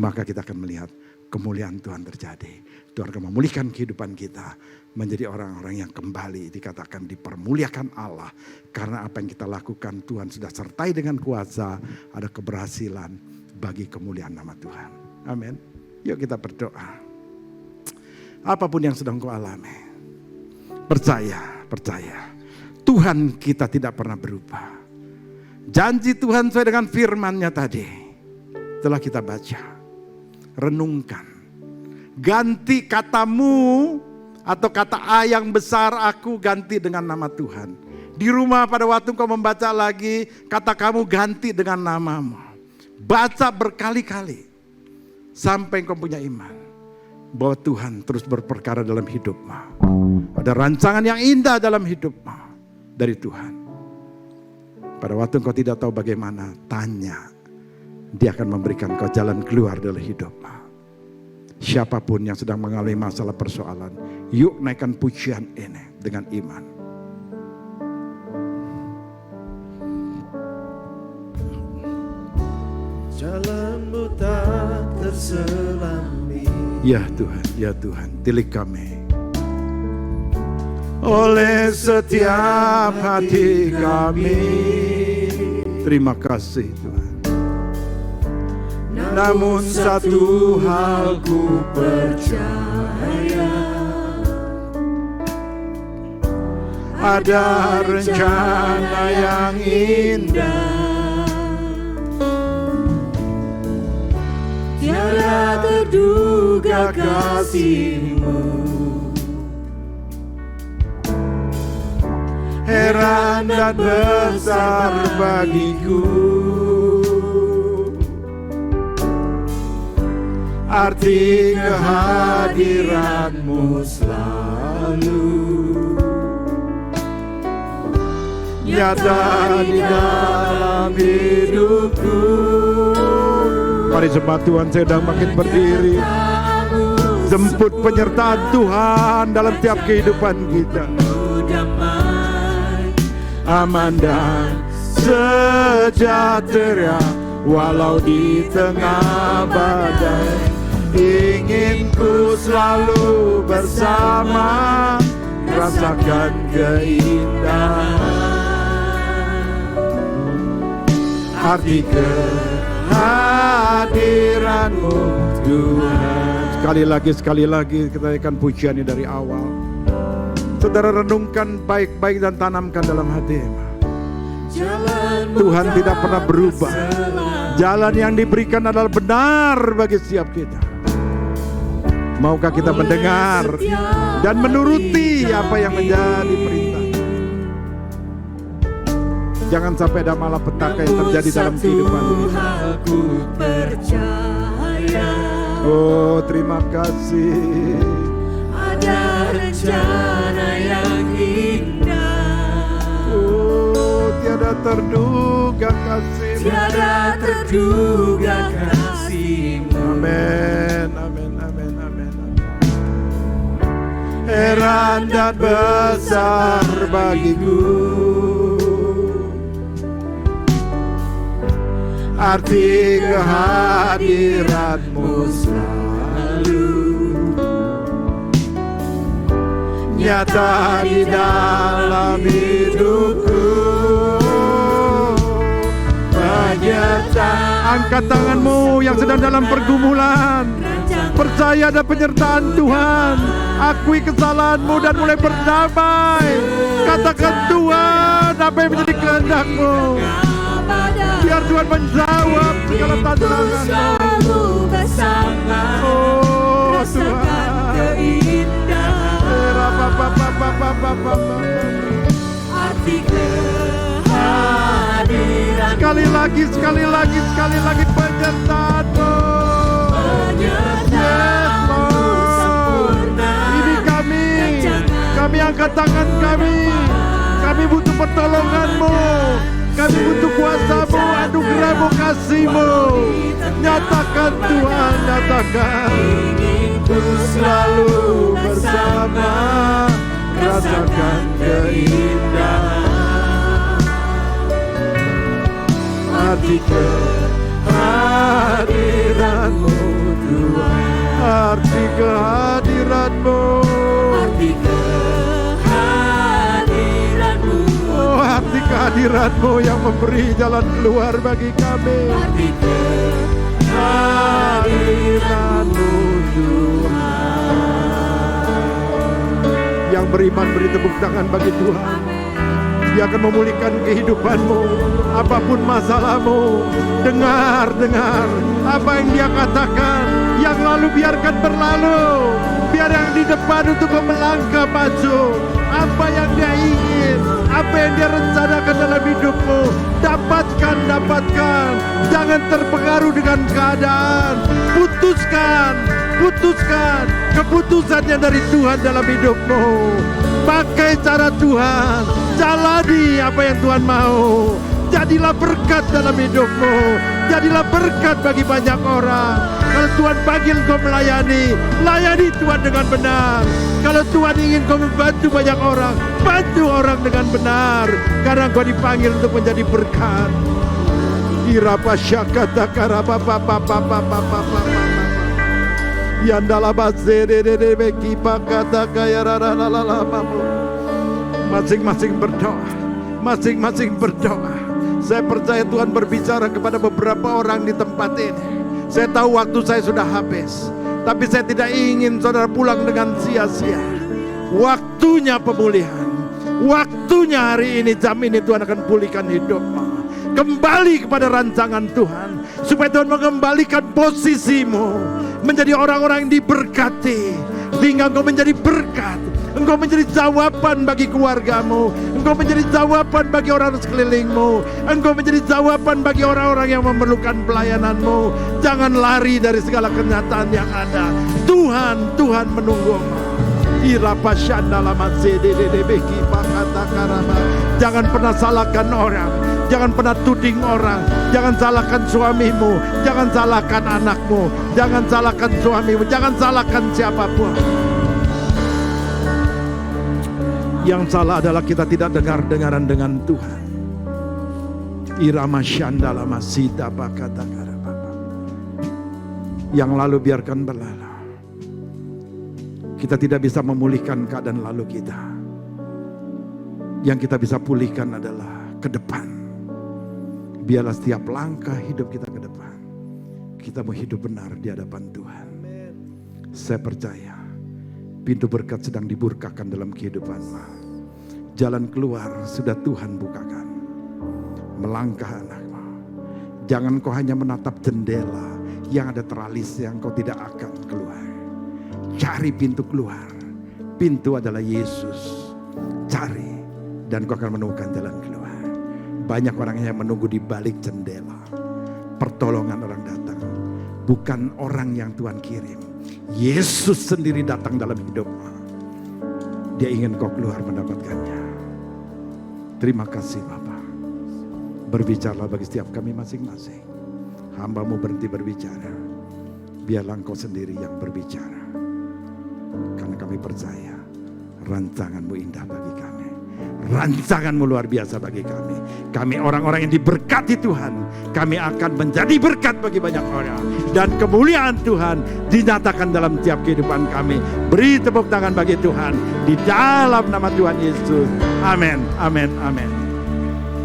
maka kita akan melihat kemuliaan Tuhan terjadi. Tuhan akan memulihkan kehidupan kita. Menjadi orang-orang yang kembali dikatakan dipermuliakan Allah. Karena apa yang kita lakukan Tuhan sudah sertai dengan kuasa. Ada keberhasilan bagi kemuliaan nama Tuhan. Amin. Yuk kita berdoa. Apapun yang sedang kau alami. Percaya. Tuhan kita tidak pernah berubah. Janji Tuhan sesuai dengan firman-Nya tadi. Telah kita baca. Renungkan. Ganti katamu. Atau kata A yang besar aku ganti dengan nama Tuhan. Di rumah pada waktu kau membaca lagi, kata kamu ganti dengan namamu. Baca berkali-kali. Sampai kau punya iman. Bahwa Tuhan terus berperkara dalam hidupmu. Ada rancangan yang indah dalam hidupmu. Dari Tuhan. Pada waktu kau tidak tahu bagaimana, tanya. Dia akan memberikan kau jalan keluar dari hidupmu. Siapapun yang sedang mengalami masalah persoalan, yuk naikkan pujian ini dengan iman. Jalanmu tak terselami. Ya Tuhan, tilik kami. oleh setiap hati kami. Terima kasih Tuhan. Namun satu hal ku percaya, ada rencana yang indah, tiada terduga kasih-Mu. Heran dan besar bagiku arti kehadiran-Mu selalu nyata di dalam hidupku. Mari jemaat Tuhan sedang makin berdiri, jemput penyertaan Tuhan dalam tiap kehidupan kita. Aman dan sejahtera walau di tengah badai, ingin ku selalu bersama, rasakan keindahan arti kehadiran-Mu Tuhan. Sekali lagi kita akan pujian ini dari awal. Saudara renungkan baik-baik dan tanamkan dalam hati. Tuhan tidak pernah berubah. Jalan yang diberikan adalah benar bagi setiap kita. Maukah kita mendengar dan menuruti apa yang menjadi perintah? Jangan sampai ada malapetaka yang terjadi dalam kehidupan kita. Oh, terima kasih. Ada rencana yang indah, oh, tiada terduga kasih, tiada terduga kasih-Mu. Amin, amin, amin, amin, amin. Heran dan besar bagiku arti kehadiran-Mu selalu nyata di dalam hidupku. Penyertaan, angkat tanganmu yang sedang dalam pergumulan, percaya ada penyertaan Tuhan. Akui kesalahanmu dan mulai berdamai. Katakan Tuhan, apa yang menjadi kehendak-Mu. Biar Tuhan menjawab segala tantangan-Mu. Oh Tuhan, arti kehadiran. sekali lagi penyertaan-Mu. Ini kami angkat tangan kami butuh pertolongan-Mu, kami butuh kuasa-Mu, anugerah-Mu, kasih-Mu. Nyatakan Tuhan, nyatakan. Ku selalu bersama, rasakan keindahan arti kehadiran-Mu Tuhan, arti kehadiran-Mu, Arti kehadiran-Mu, oh arti kehadiran-Mu yang memberi jalan keluar bagi kami. arti Kehadiran-Mu Tuhan. Yang beriman beri tepuk tangan bagi Tuhan. Dia akan memulihkan kehidupanmu. Apapun masalahmu, dengar apa yang Dia katakan. Yang lalu biarkan berlalu. Biar yang di depan untuk melangkah maju. Apa yang Dia ingin, apa yang Dia rencanakan dalam hidupmu, dapatkan. Jangan terpengaruh dengan keadaan. Putuskan keputusan yang dari Tuhan dalam hidupmu. Pakai cara Tuhan, jalani apa yang Tuhan mau. Jadilah berkat dalam hidupmu, jadilah berkat bagi banyak orang. Kalau Tuhan panggil kau melayani, layani Tuhan dengan benar. Kalau Tuhan ingin kau membantu banyak orang, bantu orang dengan benar. Karena kau dipanggil untuk menjadi berkat. Irapa syakata karapa Yandala basere de beki pakata kaya rara. Masing-masing berdoa. Masing-masing berdoa. Saya percaya Tuhan berbicara kepada beberapa orang di tempat ini. Saya tahu waktu saya sudah habis, tapi saya tidak ingin saudara pulang dengan sia-sia. Waktunya pemulihan. Waktunya hari ini, jam ini Tuhan akan pulihkan hidupmu. Kembali kepada rancangan Tuhan. Supaya Tuhan mengembalikan posisimu menjadi orang-orang yang diberkati. Sehingga engkau menjadi berkat. Engkau menjadi jawaban bagi keluargamu. Engkau menjadi jawaban bagi orang sekelilingmu. Engkau menjadi jawaban bagi orang-orang yang memerlukan pelayananmu. Jangan lari dari segala kenyataan yang ada. Tuhan menunggumu. Jangan pernah salahkan orang. Jangan pernah tuding orang. Jangan salahkan suamimu. Jangan salahkan anakmu. Jangan salahkan suamimu. Jangan salahkan siapapun. Yang salah adalah kita tidak dengar-dengaran dengan Tuhan. Irama syandala masita bakata karababa. Yang lalu biarkan berlalu. Kita tidak bisa memulihkan keadaan lalu kita. Yang kita bisa pulihkan adalah ke depan. Biarlah setiap langkah hidup kita ke depan, kita mau hidup benar di hadapan Tuhan. Saya percaya pintu berkat sedang dibukakan dalam kehidupanmu. Jalan keluar sudah Tuhan bukakan. Melangkah anakmu. Jangan kau hanya menatap jendela yang ada teralis yang kau tidak akan keluar. Cari pintu keluar. Pintu adalah Yesus. Cari dan kau akan menemukan jalan keluar. Banyak orang yang menunggu di balik jendela. Pertolongan orang datang. Bukan orang yang Tuhan kirim. Yesus sendiri datang dalam hidupmu. Dia ingin kau keluar mendapatkannya. Terima kasih Bapa. Berbicaralah bagi setiap kami masing-masing. Hamba-Mu berhenti berbicara. Biarlah Engkau sendiri yang berbicara. Karena kami percaya rancangan-Mu indah bagi kami. Rancangan-Mu luar biasa bagi kami. Kami orang-orang yang diberkati Tuhan. Kami akan menjadi berkat bagi banyak orang. Dan kemuliaan Tuhan dinyatakan dalam tiap kehidupan kami. Beri tepuk tangan bagi Tuhan. Di dalam nama Tuhan Yesus. Amin, amin, amin.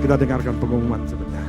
Kita dengarkan pengumuman sebentar.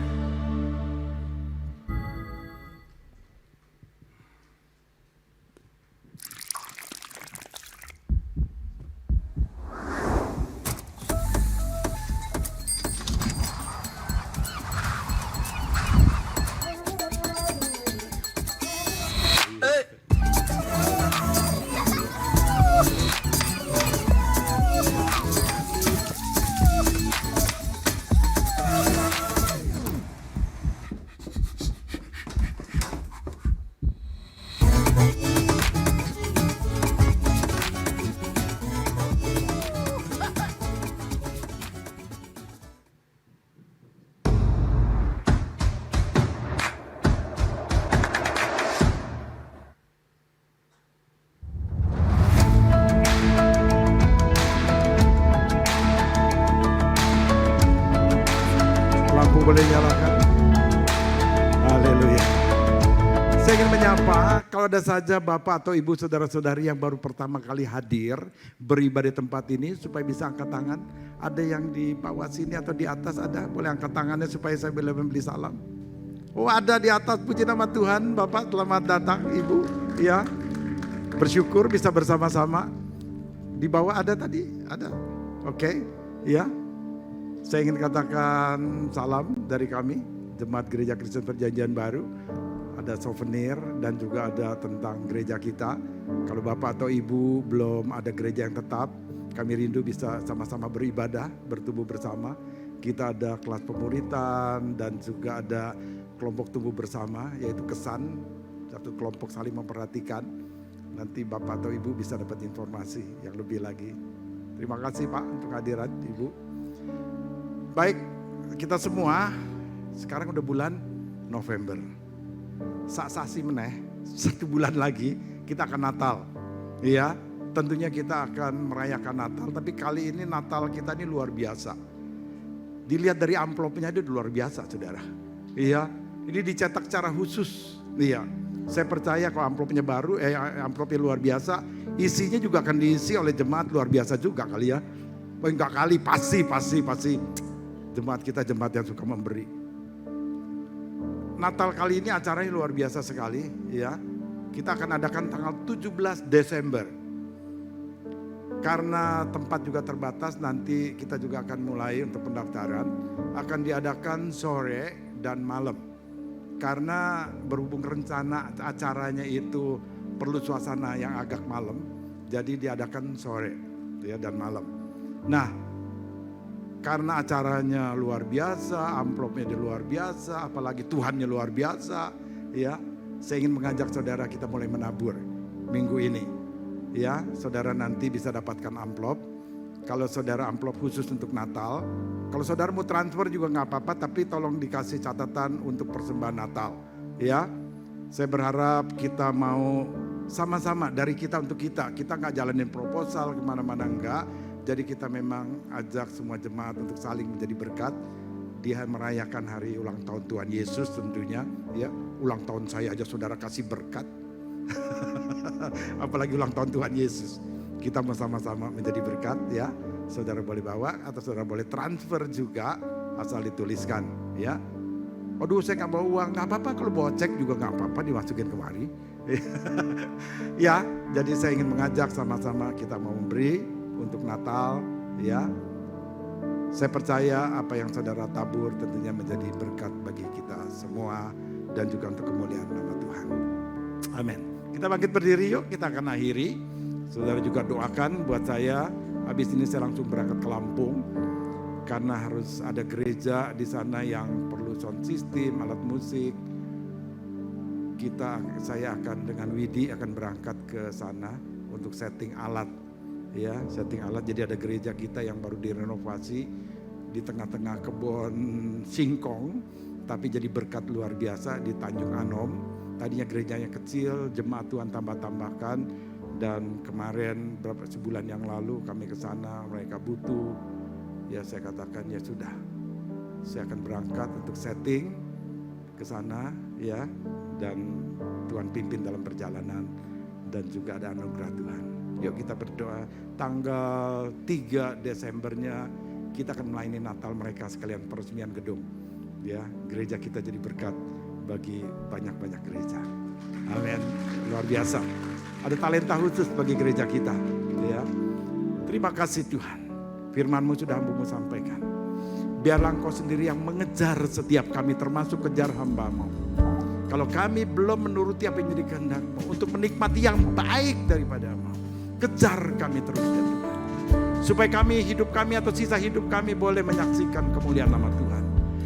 Boleh nyalakan. Haleluya. Saya ingin menyapa, kalau ada saja Bapak atau Ibu saudara-saudari yang baru pertama kali hadir beribadah di tempat ini, supaya bisa angkat tangan. Ada yang di bawah sini atau di atas ada, boleh angkat tangannya supaya saya boleh memberi salam. Oh ada di atas, puji nama Tuhan. Bapak selamat datang Ibu. Ya, bersyukur bisa bersama-sama. Di bawah ada tadi, ada. Oke, ya. Saya ingin katakan salam dari kami, Jemaat Gereja Kristen Perjanjian Baru. Ada souvenir dan juga ada tentang gereja kita. Kalau Bapak atau Ibu belum ada gereja yang tetap, kami rindu bisa sama-sama beribadah, bertumbuh bersama. Kita ada kelas pemuritan dan juga ada kelompok tumbuh bersama, yaitu kesan, satu kelompok saling memperhatikan. Nanti Bapak atau Ibu bisa dapat informasi yang lebih lagi. Terima kasih Pak untuk hadirat Ibu. Baik, kita semua sekarang udah bulan November. Sasi meneh, 1 bulan lagi kita akan Natal. Iya, tentunya kita akan merayakan Natal, tapi kali ini Natal kita ini luar biasa. Dilihat dari amplopnya itu luar biasa, Saudara. Iya, ini dicetak secara khusus. Iya, saya percaya kalau amplopnya baru, amplopnya luar biasa, isinya juga akan diisi oleh jemaat luar biasa juga kali ya. enggak kali, pasti. Jemaat kita jemaat yang suka memberi. Natal kali ini acaranya luar biasa sekali ya. Kita akan adakan tanggal 17 Desember. Karena tempat juga terbatas, nanti kita juga akan mulai untuk pendaftaran. Akan diadakan sore dan malam. Karena berhubung rencana acaranya itu perlu suasana yang agak malam. Jadi diadakan sore ya, dan malam. Nah, karena acaranya luar biasa, amplopnya luar biasa, apalagi Tuhannya luar biasa ya. Saya ingin mengajak saudara kita mulai menabur minggu ini. Ya, saudara nanti bisa dapatkan amplop. Kalau saudara amplop khusus untuk Natal. Kalau saudara mau transfer juga nggak apa-apa, tapi tolong dikasih catatan untuk persembahan Natal. Ya, saya berharap kita mau sama-sama dari kita untuk kita. Kita nggak jalanin proposal kemana-mana enggak. Jadi kita memang ajak semua jemaat untuk saling menjadi berkat. Dia merayakan hari ulang tahun Tuhan Yesus tentunya. Ya, ulang tahun saya aja saudara kasih berkat. Apalagi ulang tahun Tuhan Yesus. Kita sama-sama menjadi berkat ya. Saudara boleh bawa atau saudara boleh transfer juga, asal dituliskan ya. Aduh saya gak bawa uang, gak apa-apa, kalau bawa cek juga gak apa-apa, dimasukin kemari. Ya, jadi saya ingin mengajak sama-sama kita mau memberi untuk Natal ya. Saya percaya apa yang saudara tabur tentunya menjadi berkat bagi kita semua dan juga untuk kemuliaan nama Tuhan. Amin. Kita bangkit berdiri yuk, kita akan akhiri. Saudara juga doakan buat saya. Habis ini saya langsung berangkat ke Lampung. Karena harus ada gereja di sana yang perlu sound system, alat musik. Saya akan dengan Widi akan berangkat ke sana untuk setting alat. Ya, setting alat. Jadi ada gereja kita yang baru direnovasi di tengah-tengah kebun singkong. Tapi jadi berkat luar biasa di Tanjung Anom. Tadinya gerejanya kecil, jemaat Tuhan tambah-tambahkan. Dan kemarin sebulan yang lalu kami ke sana, mereka butuh. Ya saya katakan ya sudah, saya akan berangkat untuk setting ke sana ya. Dan Tuhan pimpin dalam perjalanan dan juga ada anugerah Tuhan. Yuk kita berdoa, tanggal 3 Desembernya kita akan melayani Natal mereka sekalian peresmian gedung. Ya, gereja kita jadi berkat bagi banyak-banyak gereja. Amin. Luar biasa. Ada talenta khusus bagi gereja kita. Ya. Terima kasih Tuhan. Firman-Mu sudah Hambamu sampaikan. Biarlah Engkau sendiri yang mengejar setiap kami termasuk kejar hamba-Mu. Kalau kami belum menuruti apa yang menjadi kehendak-Mu untuk menikmati yang baik daripada-Mu, kejar kami terus ya Tuhan. Supaya hidup kami atau sisa hidup kami boleh menyaksikan kemuliaan nama Tuhan.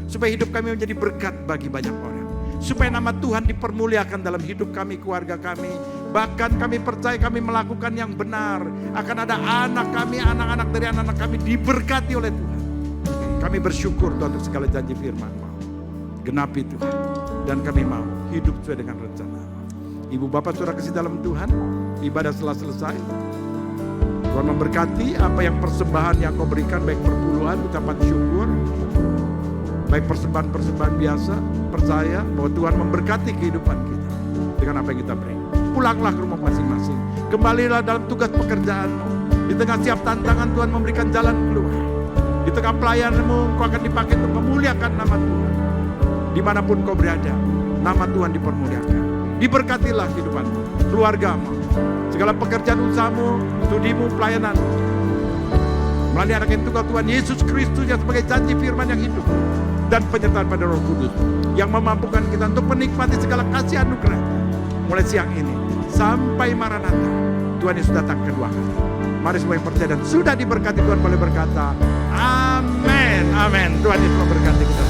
Supaya hidup kami menjadi berkat bagi banyak orang. Supaya nama Tuhan dipermuliakan dalam hidup kami, keluarga kami. Bahkan kami percaya kami melakukan yang benar. Akan ada anak-anak dari anak-anak kami diberkati oleh Tuhan. Kami bersyukur Tuhan untuk segala janji firman-Mu. Genapi Tuhan. Dan kami mau hidup sesuai dengan rencana. Ibu Bapak Saudara kasih dalam Tuhan. Ibadah telah selesai. Tuhan memberkati apa yang persembahan yang Kau berikan. Baik perpuluhan, ucapan syukur. Baik persembahan-persembahan biasa. Percaya bahwa Tuhan memberkati kehidupan kita. Dengan apa yang kita beri. Pulanglah ke rumah masing-masing. Kembalilah dalam tugas pekerjaan-Mu. Di tengah siap tantangan Tuhan memberikan jalan keluar. Di tengah pelayanan-Mu Kau akan dipakai untuk memuliakan nama Tuhan. Dimanapun Kau berada, nama Tuhan dipermuliakan. Diberkatilah kehidupan-Mu, keluarga-Mu, segala pekerjaan usaha-Mu, studimu, pelayanan-Mu. Melalui anak yang tunggal Tuhan Yesus Kristus yang sebagai janji firman yang hidup. Dan penyertaan pada Roh Kudus yang memampukan kita untuk menikmati segala kasih anugerah. Mulai siang ini sampai Maranatha, Tuhan Yesus datang kedua kali. Mari semua yang percaya dan sudah diberkati Tuhan boleh berkata, amin, amin. Tuhan Yesus memberkati kita.